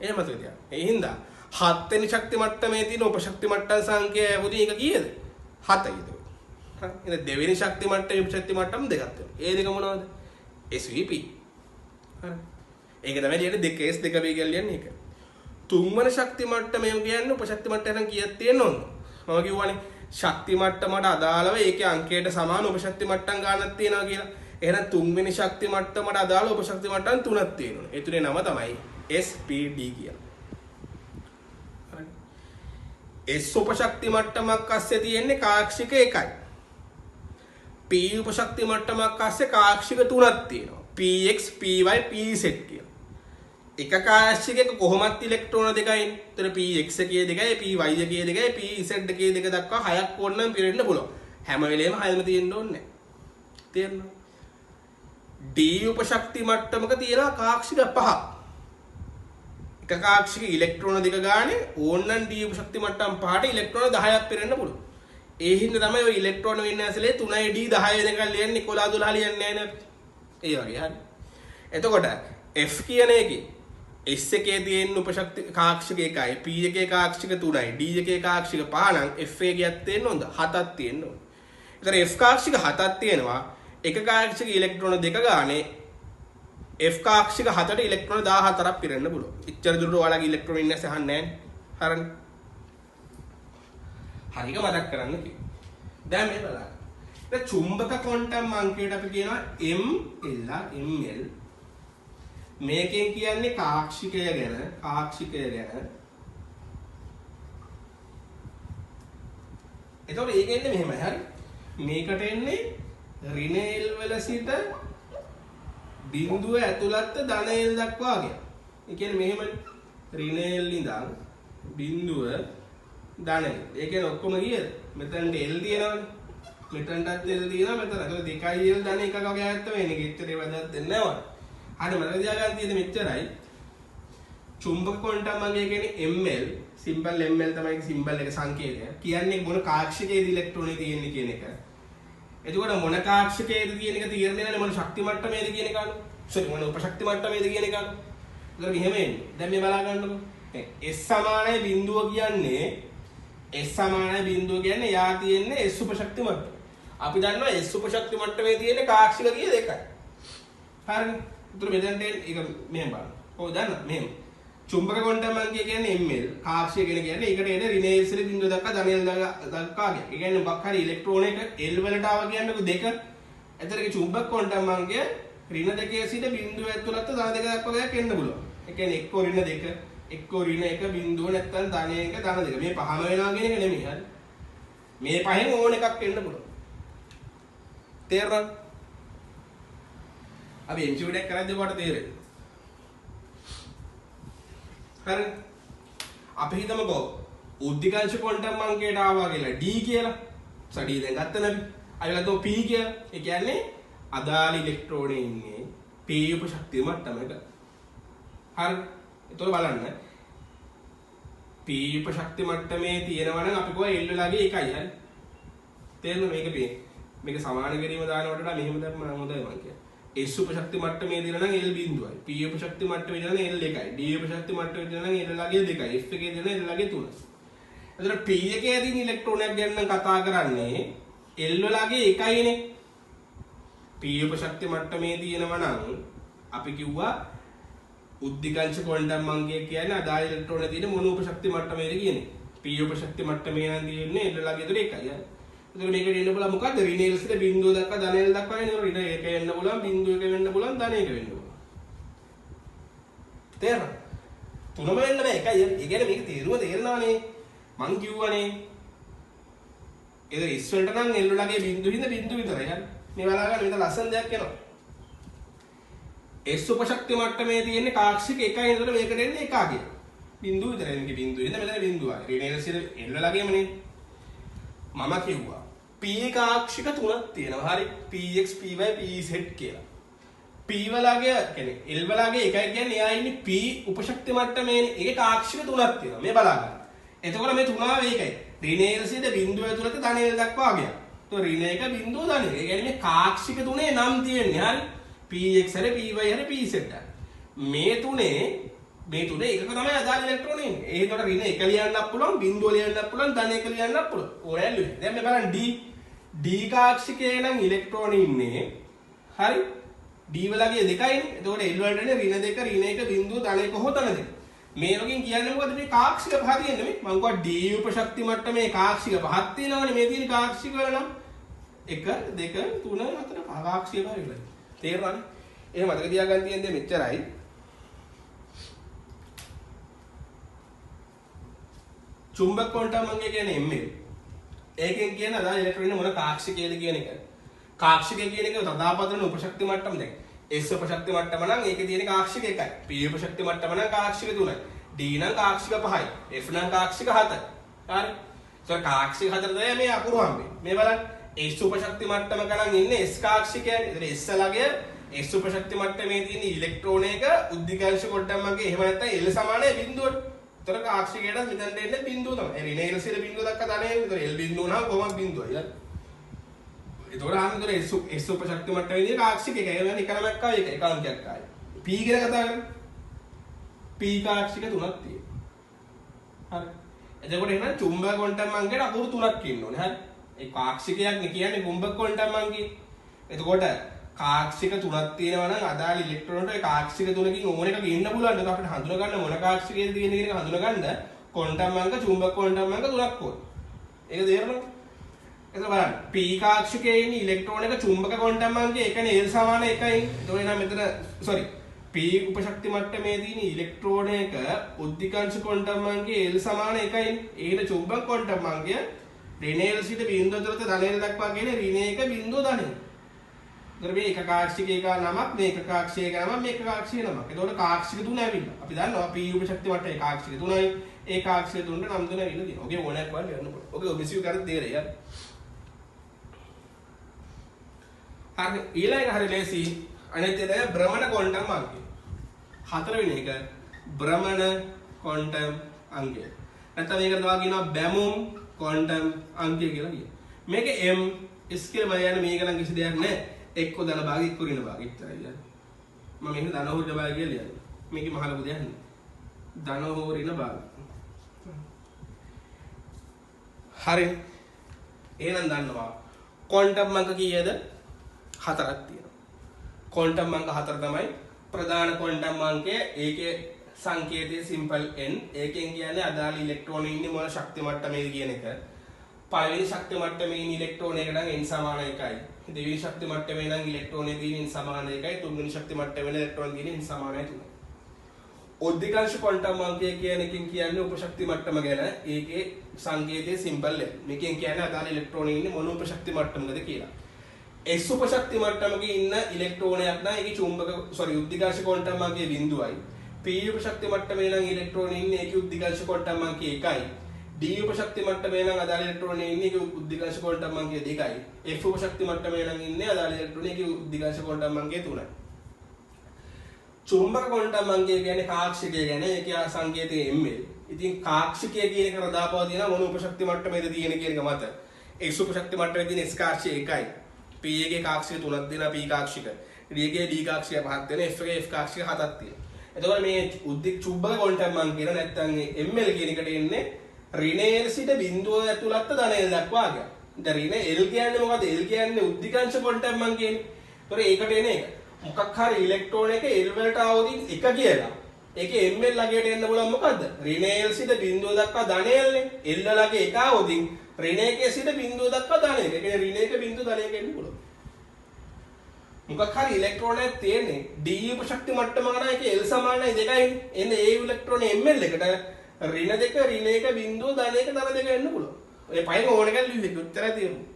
එහෙම මතක තියාගන්න. ඒ හින්දා හත්වෙනි ශක්ති මට්ටමේ තියෙන උපශක්ති මට්ටම් සංඛ්‍යාව යවුදී එක කීයද? 7යි ඒක. හරි. එහෙනම් දෙවෙනි ශක්ති මට්ටමේ උපශක්ති මට්ටම් දෙකක් තියෙනවා. ඒ දෙක මොනවද? SVP. හරි. ඒක තමයි ලියන්නේ 2s 2b කියලා ලියන්නේ ඒක. තුන්වන ශක්ති මට්ටමේ කියන්නේ උපශක්ති මට්ටම් කීයක් තියෙනවද? මම කියවනේ ශක්ති මට්ටමට අදාළව ඒකේ අංකයට සමාන උපශක්ති මට්ටම් ගන්නක් තියෙනවා කියලා. එහෙනම් තුන්වෙනි ශක්ති මට්ටමට අදාළ උපශක්ති මට්ටම් 3ක් තියෙනවා. ඒ තුනේ නම තමයි SPD කියලා. හරි. S උපශක්ති මට්ටමක් ASCII තියෙන්නේ කාක්ෂික 1යි. P උපශක්ති මට්ටමක් ASCII කාක්ෂික 3ක් තියෙනවා. PX, PY, PZ කියලා. එක කාක්ෂිකයක කොහොමත් ඉලෙක්ට්‍රෝන දෙකයි. එතන PX එකේ දෙකයි, PY එකේ දෙකයි, PZ එකේ දෙක දක්වා හයක් ඕනනම් පිරෙන්න පුළුවන්. හැම වෙලේම හයම තියෙන්න ඕනේ නැහැ. තේරෙනවද? D උපශක්ති මට්ටමක තියෙනවා කාක්ෂික 5ක්. එක කාක්ෂික ඉලෙක්ට්‍රෝන දෙක ගානේ ඕනනම් D උපශක්ති මට්ටම් 5ට ඉලෙක්ට්‍රෝන 10ක් පිරෙන්න පුළුවන්. ඒ හින්දා තමයි ඔය ඉලෙක්ට්‍රෝන වින්‍යාසලේ 3යි D 10 වෙනකන් ලියන්නේ 11 12 ලියන්නේ නැහැ නේ. ඒ වගේ හරි. එතකොට F කියන එකේ S එකේ තියෙන උපශක්ති කාක්ෂික 1යි, P එකේ කාක්ෂික 3යි, D එකේ කාක්ෂික 5 නම් F එකේ තියෙන්න ඕනද? 7ක් තියෙන්න ඕන. ඒතර F කාක්ෂික 7ක් තියෙනවා. එක කාක්ෂික ඉලෙක්ට්‍රෝන දෙක ගානේ F කාක්ෂික 7ට ඉලෙක්ට්‍රෝන 14ක් පිරෙන්න පුළුවන්. ඉච්චර දුරට ඔයාලගේ ඉලෙක්ට්‍රෝන වින්‍යාසය අහන්නේ නැහැ නේ. හරියට මතක් කරන්න කිව්වා. දැන් මේ බලන්න. දැන් චුම්බක ක්වොන්ටම් අංකයට අපි කියනවා ML. මේකෙන් කියන්නේ කාක්ෂිකය ගැන. එතකොට ඒක එන්නේ මෙහෙමයි. හරි. මේකට එන්නේ ඍණ L වල සිට බිඳුව ඇතුළත ධන L දක්වා වගේ. ඒ කියන්නේ මෙහෙමනේ. ඍණ L ඉඳන් බිඳුව ධන L. ඒ කියන්නේ ඔක්කොම කීයද? මෙතනට L තියෙනවනේ. මෙතනටත් L තියෙනවා මෙතන. ඒක 2L දාන එකක වගේ ආයත් වෙන්නේ. ගෙච්චරේ වැදගත් දෙන්නේ නැහැ. හරි මතක තියාගන්න තියෙන්නේ මෙච්චරයි. චුම්බක ක්වොන්ටම් අංගය කියන්නේ ml සිම්පල් ml තමයි සිම්බල් එක සංකේතය. කියන්නේ මොන කාක්ෂිකයේද ඉලෙක්ට්‍රෝනේ තියෙන්නේ කියන එක. එතකොට මොන කාක්ෂිකයේද කියන එක තීරණය වෙන්නේ මොන ශක්ති මට්ටමේද කියන එක අනුව. සෝරි මොන උපශක්ති මට්ටමේද කියන එක අනුව. ඒක මෙහෙම එන්නේ. දැන් මේ බලා ගන්නකො. S සමානයි බිඳුව කියන්නේ යා තියෙන්නේ S උපශක්ති මට්ටම. අපි දන්නවා S උපශක්ති මට්ටමේ තියෙන කාක්ෂික කීයද එකයි. හරිනේ. උතර මෙතෙන්ට ඒක මෙහෙම බලන්න. ඔව් දන්නා මෙහෙම. චුම්බක ක්වොන්ටම් අංගය කියන්නේ ml කාක්ෂිය කියන්නේ ඒකට එන ඍණ L බිඳුව දක්වා ධන L දක්වා ගියා. ඒ කියන්නේ මොකක් හරි ඉලෙක්ට්‍රෝන එක L වලට ආව කියන්නකො 2. එතනගේ චුම්බක ක්වොන්ටම් අංගය ඍණ 2 සිට බිඳුව ඇතුළත ධන 2 දක්වා ගයක් එන්න පුළුවන්. ඒ කියන්නේ එක්ක ඍණ 2 එක්ක ඍණ 1 බිඳුව නැත්නම් ධන 1 ධන 2. මේ පහම වෙනවා කියන එක නෙමෙයි හරි. මේ පහෙන් ඕන එකක් එන්න පුළුවන්. තේරුණාද? අපි MCQ එකක් කරද්දී ඔයාලට තේරෙයි. හරි අපි හිතමුකෝ උද්දීකංශ ක්වොන්ටම් අංකයට ආවා කියලා D කියලා. සඩි දැන් ගත්තා නේද? අපි ගත්තොත් P කියලා. ඒ කියන්නේ අදාළ ඉලෙක්ට්‍රෝනේ ඉන්නේ P උපශක්තිය මට්ටමක. හරි. ඒතකොට බලන්න P උපශක්ති මට්ටමේ තියෙනවා නම් අපි කොහේ L වලගේ එකයි හරි. තේරෙනවද මේක සමාන කිරීම දානකොට මෙහෙම දැම්ම හොඳයි මං කියන්නේ. S උපශක්ති මට්ටමේ දින නම් L බිඳුවයි. P උපශක්ති මට්ටමේ දින නම් L එකයි. D උපශක්ති මට්ටමේ දින නම් L ලගේ 2යි. F එකේ දින L ලගේ 3යි. එතකොට P එකේ ඇදින ඉලෙක්ට්‍රෝනයක් ගැන නම් කතා කරන්නේ L ලගේ එකයිනේ. P උපශක්ති මට්ටමේ තියෙනවා නම් අපි කිව්වා උද්දීකංශ ක්වොන්ටම් අංගය කියන්නේ අදාළ ඉලෙක්ට්‍රෝනේ තියෙන මොන උපශක්ති මට්ටමේද කියන්නේ. P උපශක්ති මට්ටමේ නම් තියෙන්නේ L ලගේ 1 එකයි. එතකොට මේකට එන්න පුළුවන් මොකද්ද? ඍණ L සිට බිඳුව දක්වා ධන L දක්වා එන ඍණ 1 වෙන්න පුළුවන්, බිඳුව 1 වෙන්න පුළුවන්, ධන 1 වෙන්න පුළුවන්. තේරෙනවද? තුනම වෙන්න බෑ එකයි. ඒ කියන්නේ මේක තේරුම තේරෙනවනේ. මං කිව්වනේ. ඒක S වලට නම් L වලගේ බිඳුව විතරයි. හරි. මේ බලා ගන්න මෙතන ලස්සන දෙයක් එනවා. S උපශක්ති මට්ටමේ තියෙන කාක්ෂික එකයි. එතකොට මේකට එන්නේ එකගේ. බිඳුව විතරයි. මේකේ බිඳුව ඉඳන් මෙතන බිඳුවයි. ඍණ L සිට L වලගේමනේ. මම කිව්වා P කාක්ෂික තුනක් තියෙනවා. හරි. Px Py Pz කියලා. P වලගේ කියන්නේ L වලගේ එකයි කියන්නේ එයා ඉන්නේ P උපශක්ති මට්ටමේනේ. ඒකේ කාක්ෂික තුනක් තියෙනවා. මේ බලා ගන්න. එතකොට මේ තුනාව ඒකයි. ඍණ L සිට බිඳුව ඇතුළත ධන L දක්වා ගියා. તો ඍණ 1 බිඳුව ධන 1. ඒ කියන්නේ මේ කාක්ෂික තුනේ නම් තියෙන්නේ. හරි. Px හරි Py හරි Pz. මේ තුනේ එකක තමයි අදාළ ඉලෙක්ට්‍රෝන එන්නේ. ඒකට ඍණ 1 ලියන්නත් පුළුවන්, බිඳුව ලියන්නත් පුළුවන්, ධන 1 ලියන්නත් පුළුවන්. ඕනෑම ලියන්න. දැන් මේ බලන්න D කාක්ෂිකේ නම් ඉලෙක්ට්‍රෝන ඉන්නේ. හරි. D වලගේ දෙකයිනේ. එතකොට L වලට නේ ඍණ 2, ඍණ 1, බිඳුව, ධන 1 හොතන දෙක. මේ වගේ කියන්නේ මොකද මේ කාක්ෂික පහ තියෙන්නේ මේ. මම කිව්වා D උපශක්ති මට්ටමේ කාක්ෂික පහක් තියෙනවනේ. මේ තියෙන කාක්ෂික වල නම් 1, 2, 3, 4, 5 කාක්ෂික පහ විතරයි. තේරුණානේ? එහෙනම් මතක තියාගන්න තියෙන දේ මෙච්චරයි. චුම්බක ක්වොන්ටම් අංගය කියන්නේ ml. ඒකෙන් කියන අදාළ ඉලෙක්ට්‍රෝන මොන කාක්ෂිකයේද කියන එක. කාක්ෂිකය කියන එක තදාපතරන උපශක්ති මට්ටම දැන්. S උපශක්ති මට්ටම නම් ඒකේ තියෙන කාක්ෂික එකයි. P උපශක්ති මට්ටම නම් කාක්ෂික 3යි. D නම් කාක්ෂික 5යි. F නම් කාක්ෂික 7යි. හරි. ඒක කාක්ෂික 4 තමයි මේ අකුරු හම්බෙන්නේ. මේ බලන්න S උපශක්ති මට්ටමක නම් ඉන්නේ S කාක්ෂිකයනේ. ඒතර S ලගේ S උපශක්ති මට්ටමේ තියෙන ඉලෙක්ට්‍රෝන එක උද්දීකංශ ක්වොන්ටම් අංගය එහෙම නැත්නම් L සමානයි බිඳුවට. තොර කාක්ෂිකයට මෙතනට එන්නේ බිඳුව තමයි. ඍණ L සිට බිඳුව දක්වා ධන L. ඒතර L බිඳුව නම් කොහොමද බිඳුවයි. හරි. ඒතොර ආන්දර S උපශක්ති මට්ටමේ තියෙන කාක්ෂික එක. ඒ වෙන එක නමක් ආවේ එක අංකයක් ආවේ. P කියලා කතා කරමු. P කාක්ෂික තුනක් තියෙනවා. හරි. එතකොට එහෙනම් චුම්බක ක්වොන්ටම් අංගයට අකුරු තුනක් ඉන්න ඕනේ. හරි. ඒ කාක්ෂිකයක් නේ කියන්නේ චුම්බක ක්වොන්ටම් අංගය. එතකොට කාක්ෂික තුනක් තියෙනවා නම් අදාළ ඉලෙක්ට්‍රෝන වලට ඒ කාක්ෂික තුනකින් ඕන එකක ඉන්න පුළුවන්. ඒක අපිට හඳුනා ගන්න මොන කාක්ෂිකයේද තියෙන කියන එක හඳුනා ගන්න ක්වොන්ටම් අංග චුම්බක ක්වොන්ටම් අංග තුනක් ඕන. ඒක තේරෙනවද? එතකොට බලන්න P කාක්ෂිකයේ ඉන්න ඉලෙක්ට්‍රෝන එක චුම්බක ක්වොන්ටම් අංගය ඒ කියන්නේ L සමාන 1යි. ඒතකොට එහෙනම් මෙතන P උපශක්ති මට්ටමේ තියෙන ඉලෙක්ට්‍රෝන එක උද්දීකංශ ක්වොන්ටම් අංගය L සමාන 1යි. ඒකට චුම්බක ක්වොන්ටම් අංගය ඍණ L සිට බිඳුව ඇතුළත ධන L දක්වා කියන ඍණ 1 බිඳුව ධන 1. එතකොට මේ එක කාක්ෂික එක නමක් මේක කාක්ෂික නමක් මේක කාක්ෂික නමක්. එතකොට කාක්ෂික තුන ඇවිල්ලා. අපි දන්නවා P උපශක්ති මට්ටමේ කාක්ෂික තුනයි. ඒ කාක්ෂික තුනට නම් තුන ඇවිල්ලා තියෙනවා. ඔගේ ඕනෑක් වල යන්න පුළුවන්. ඔගේ ඔබිසිව් කරත් දෙරේ යන්න. හරි ඊළඟ හරි ලේසි අනිත් එක භ්‍රමණ ක්වොන්ටම් අංකය. හතරවෙනි එක භ්‍රමණ ක්වොන්ටම් අංකය. නැත්නම් මේකට තව කියනවා බැමුම් ක්වොන්ටම් අංකය කියලා කියනවා. මේක m s කියලා බලයන් මේක නම් කිසි දෙයක් නැහැ. එක්ක ධන භාගය එක්ක ඍණ භාගය විතරයි කියන්නේ. මම මේක ධන හෝ ඍණ භාගය කියලා ලියන්නේ. මේකේ මහ ලොකු දෙයක් නෑ. ධන හෝ ඍණ භාගය. හරි. එහෙනම් දන්නවා ක්වොන්ටම් අංක කීයද? 4ක් තියෙනවා. ක්වොන්ටම් අංක 4 තමයි ප්‍රධාන ක්වොන්ටම් අංකය. ඒකේ සංකේතය සිම්පල් n. ඒකෙන් කියන්නේ අදාළ ඉලෙක්ට්‍රෝන ඉන්නේ මොන ශක්ති මට්ටමේද කියන එක. පළවෙනි ශක්ති මට්ටමේ ඉන්න ඉලෙක්ට්‍රෝනයක නම් n සමාන 1යි. දෙවෙනි ශක්ති මට්ටමේ නම් ඉලෙක්ට්‍රෝනයේ තියෙන n සමාන 1යි. තුන්වෙනි ශක්ති මට්ටමේ ඉලෙක්ට්‍රෝන තියෙන n සමාන 3යි. උද්දීකාංශ ක්වොන්ටම් අංකය කියන එකෙන් කියන්නේ උපශක්ති මට්ටම ගැන. ඒකේ සංකේතය සිම්පල් n. මේකෙන් කියන්නේ අදාළ ඉලෙක්ට්‍රෝනයේ ඉන්නේ මොන උපශක්ති මට්ටමකද කියලා. S උපශක්ති මට්ටමක ඉන්න ඉලෙක්ට්‍රෝනයක් නම් ඒකේ චුම්බක උද්දීකාංශ ක්වොන්ටම් අංකය 0යි. P උපශක්ති මට්ටමේ නම් ඉලෙක්ට්‍රෝනයේ ඉන්නේ ඒකේ උද්දීකාංශ ක්වොන්ටම් අංකය 1යි. D උපශක්ති මට්ටමේ නම් අදාළ ඉලෙක්ට්‍රෝනයේ ඉන්නේ ඒකේ උද්දීකාංශ ක්වොන්ටම් අංකය 2යි. F උපශක්ති මට්ටමේ නම් ඉන්නේ අදාළ ඉලෙක්ට්‍රෝනයේ ඒකේ උද්දීකාංශ ක්වොන්ටම් අංකය 3යි. චුම්බක ක්වොන්ටම් අංකය කියන්නේ කාක්ෂිකය ගැන. ඒකේ සංකේතය ml. ඉතින් කාක්ෂිකය කියන එක රදාපවතින මොන උපශක්ති මට්ටමේද තියෙන කියන එක මත. S උපශක්ති මට්ටමේ තියෙන S කාක්ෂිකය 1යි. P එකේ කාක්ෂික 3ක් දෙනවා P කාක්ෂික. D එකේ D කාක්ෂික 5ක් දෙනවා. F එකේ F කාක්ෂික 7ක් තියෙනවා. එතකොට මේ චුම්බක ක්වොන්ටම් අංකය නැත්තම් ml කියන එකට එන්නේ ඍණ L සිට බිඳුව ඇතුළත ධන L දක්වා ගියා. දැන් ඍණ L කියන්නේ මොකද? L කියන්නේ උද්දීකාංශ ක්වොන්ටම් අංකයනේ. ඒතකොට ඒකට එන එක. මොකක් හරි ඉලෙක්ට්‍රෝන එක L වලට આવදින් 1 කියලා. ඒකේ ml ළඟට එන්න බලන්න මොකද්ද? ඍණ L සිට බිඳුව දක්වා ධන L නේ. L ළඟ 1 આવදින් ඍණ 1 සිට බිඳුව දක්වා ධන 1. ඒ කියන්නේ ඍණ 1 බිඳුව ධන 1 එන්න පුළුවන්. මොකක් හරි ඉලෙක්ට්‍රෝනයක් තියෙන්නේ D උපශක්ති මට්ටම ගන්න එකේ L සමානයි 2යි. එන්නේ ඒ ඉලෙක්ට්‍රෝනේ ml එකට ඍණ 2 ඍණ 1 බිඳුව ධන 1 ධන 2 එන්න පුළුවන්. ඔය පයින් ඕන එකක් ලිව්වේ උත්තරය තියෙනවා.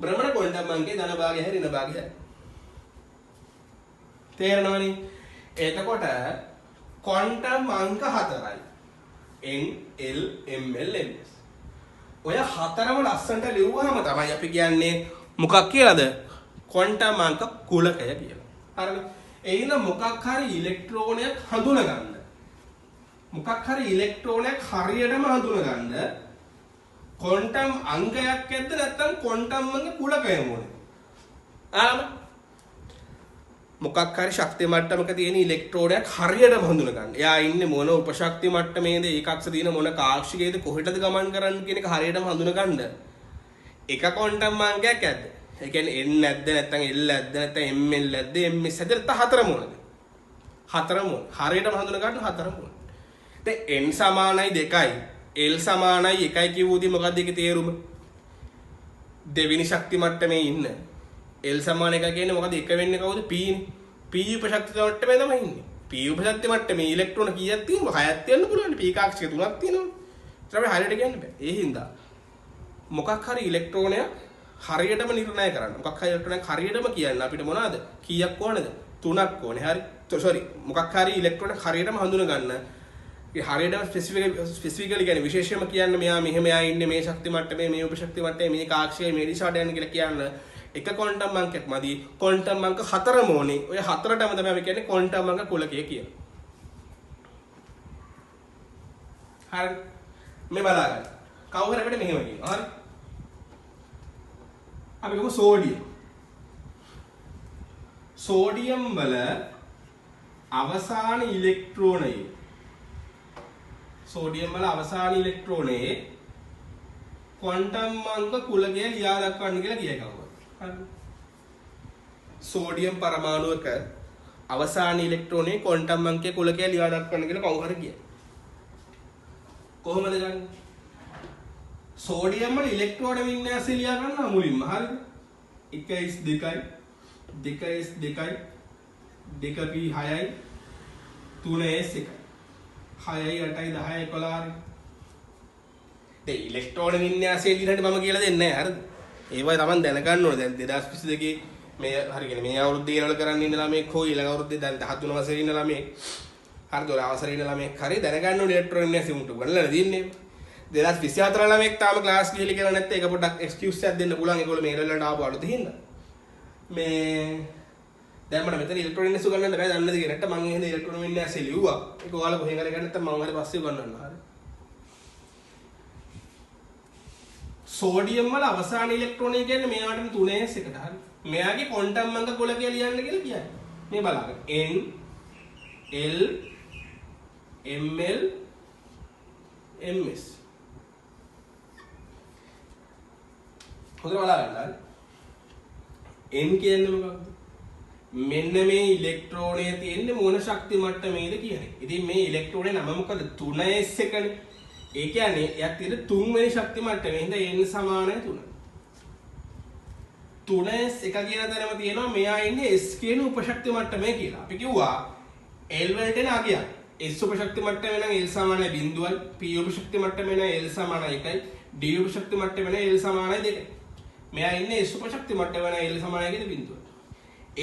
භ්‍රමණ ක්වොන්ටම් අංකේ ධන භාගය හැරි ඍණ භාගය හැරි. තේරෙනවනේ? එතකොට ක්වොන්ටම් අංක 4යි. n l ml ms. ඔය හතරම ලස්සනට ලිව්වහම තමයි අපි කියන්නේ මොකක් කියලාද? ක්වොන්ටම් අංක කුලකය කියලා. හරිද? එහෙනම් මොකක් හරි ඉලෙක්ට්‍රෝනයක් හඳුනගන්න. මොකක් හරි ඉලෙක්ට්‍රෝනයක් හරියටම හඳුනගන්න ක්වොන්ටම් අංකයක් ඇද්ද නැත්නම් ක්වොන්ටම් අංක කුලකය මොනේ? මොකක් හරි ශක්ති මට්ටමක තියෙන ඉලෙක්ට්‍රෝනයක් හරියටම හඳුනගන්න. එයා ඉන්නේ මොන උපශක්ති මට්ටමේද? ඒකක්ෂ තියෙන මොන කාක්ෂිකයේද? කොහෙටද ගමන් කරන්න කියන එක හරියටම හඳුනගන්න. එක ක්වොන්ටම් අංකයක් ඇද්ද? ඒ කියන්නේ n නැද්ද නැත්නම් l නැද්ද නැත්නම් ml නැද්ද ms නැද්ද නැත්නම් හතර මොනද? හතර මොන. හරියටම හඳුන ගන්න හතර මොන. දැන් n සමානයි 2යි l සමානයි 1යි කියුවොදී මොකක්ද ඒකේ තේරුම? දෙවෙනි ශක්ති මට්ටමේ ඉන්න l සමාන 1 කියන්නේ මොකද? 1 වෙන්නේ කවුද? p නේ. p උපශක්ති මට්ටමේ තමයි ඉන්නේ. p උපශක්ති මට්ටමේ ඉලෙක්ට්‍රෝන කීයක් තියෙනවද? 6ක් තියෙන්න පුළුවන්. p කාක්ෂික 3ක් තියෙනවනේ. ඒත් අපි හරියට කියන්න බෑ. ඒ හින්දා මොකක් හරි ඉලෙක්ට්‍රෝනයක් හරියටම නිර්ණය කරන්න. මොකක් හරි ඉලෙක්ට්‍රෝනයක් හරියටම කියන්න අපිට මොනවාද? කීයක් ඕනද? 3ක් ඕනේ. හරි. සෝරි. මොකක් හරි ඉලෙක්ට්‍රෝනයක් හරියටම හඳුන ගන්න. ඒ හරියටම ස්පෙસિෆිකලි කියන්නේ විශේෂයෙන්ම කියන්න මෙයා මෙහෙම යා ඉන්නේ මේ ශක්ති මට්ටමේ මේ උපශක්ති මට්ටමේ මේ කාක්ෂිකයේ මේ දිශාවට යන්න කියලා කියන්න එක ක්වොන්ටම් අංකයක් මදි. ක්වොන්ටම් අංක 4ම ඕනේ. ඔය 4ටම තමයි අපි කියන්නේ ක්වොන්ටම් අංක කුලකය කියලා. හරි. මේ බලන්න. කවුරු හරි අපිට මෙහෙම කියනවා. හරි. අපි ගමු සෝඩියම්. සෝඩියම් වල අවසාන ඉලෙක්ට්‍රෝනයේ ක්වොන්ටම් අංක කුලකය ලියා දක්වන්න කියලා කියයි කවුරු. හරි. සෝඩියම් පරමාණුවක අවසාන ඉලෙක්ට්‍රෝනයේ ක්වොන්ටම් අංකයේ කුලකය ලියා දක්වන්න කියලා කවුරු හරි කියයි. කොහොමද ගන්නේ? සෝඩියම් වල ඉලෙක්ට්‍රෝන වින්‍යාසය ලියා ගන්නවා මුලින්ම. හරිද? 1s2යි 2s2යි 2p6යි 3s1යි 6යි 8යි 10යි 11යි. දැන් ඉලෙක්ට්‍රෝන වින්‍යාසය ලියන්නට මම කියලා දෙන්නේ නැහැ. හරිද? ඒවයි Taman දැනගන්න ඕනේ. දැන් 2022 මේ හරියනේ මේ අවුරුද්දේ ඊළඟ කරන්න ඉන්න ළමෙක් හෝ ඊළඟ අවුරුද්දේ දැන් 13 වසරේ ඉන්න ළමෙක් හරිද? 12 වසරේ ඉන්න ළමෙක් හරි දැනගන්න ඕනේ ඉලෙක්ට්‍රෝන වින්‍යාසය උන්ට ගන්නලා දින්නේ. 2024 ළමෙක් තාම ක්ලාස් ගිහලා කියලා නැත්නම් ඒක පොඩ්ඩක් එක්ස්කියුස් එකක් දෙන්න පුළුවන්. ඒගොල්ලෝ මේ ලෙවල් වලට ආපු අලුත් හින්දා. මේ දැන් මම මෙතන ඉලෙක්ට්‍රෝන වින්‍යාස උගන්වන්න බෑ දන්නද කියනට මම එහෙනම් ඉලෙක්ට්‍රෝන වින්‍යාසය ලිව්වා. ඒක ඔයාලා කොහෙන් හරි ගන්න නැත්නම් මම හරි පස්සේ උගන්වන්න. හරි. සෝඩියම් වල අවසාන ඉලෙක්ට්‍රෝනය කියන්නේ මෙයාට 3s එකට. හරි. මෙයාගේ ක්වොන්ටම් අංක ගොඩ කියලා ලියන්න කියලා කියන්නේ. මේ බලන්න. n l ml ms. හොඳට බලන්න. n කියන්නේ මොකක්ද? මෙන්න මේ ඉලෙක්ට්‍රෝනය තියෙන්නේ මොන ශක්ති මට්ටමේද කියන්නේ. ඉතින් මේ ඉලෙක්ට්‍රෝනේ නම මොකද? 3s එකනේ. ඒ කියන්නේ එයාට තියෙන 3 වෙනි ශක්ති මට්ටමේ. හින්දා n සමානයි 3. 3s එක කියන තැනම තියෙනවා මෙයා ඉන්නේ s කියන උපශක්ති මට්ටමේ කියලා. අපි කිව්වා l වලට එන අගයක්. s උපශක්ති මට්ටමේ නම් l සමානයි 0යි, p උපශක්ති මට්ටමේ නම් l සමානයි 1යි, d උපශක්ති මට්ටමේ නම් l සමානයි 2යි. මෙයා ඉන්නේ s උපශක්ති මට්ටමේ නම් l සමානයි කියන බිඳුව.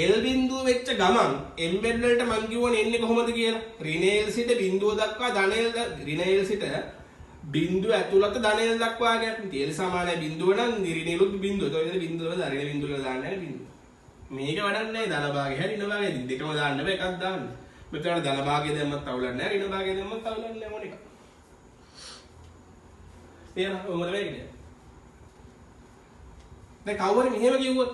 L බිඳුව වෙච්ච ගමන් m වලට මං කියවනේ එන්නේ කොහොමද කියලා. ඍණ L සිට බිඳුව දක්වා ධන L ඍණ L සිට බිඳුව ඇතුළත ධන L දක්වා ගියත් L සමානයි බිඳුව නම් ඍණ L උත් බිඳුව. ඒ කියන්නේ බිඳුව වල ධන බිඳුව වල දාන්න නැහැ බිඳුව. මේක වඩන්නේ නැහැ ධන භාගය හැරි ඍණ භාගය දෙකම දාන්න බෑ එකක් දාන්න. මෙතන ධන භාගය දැම්මත් අවුලක් නැහැ ඍණ භාගය දැම්මත් අවුලක් නැහැ මොන එක. තේරෙනවද මොකද වෙන්නේ? දැන් කවුරු මෙහෙම කිව්වොත්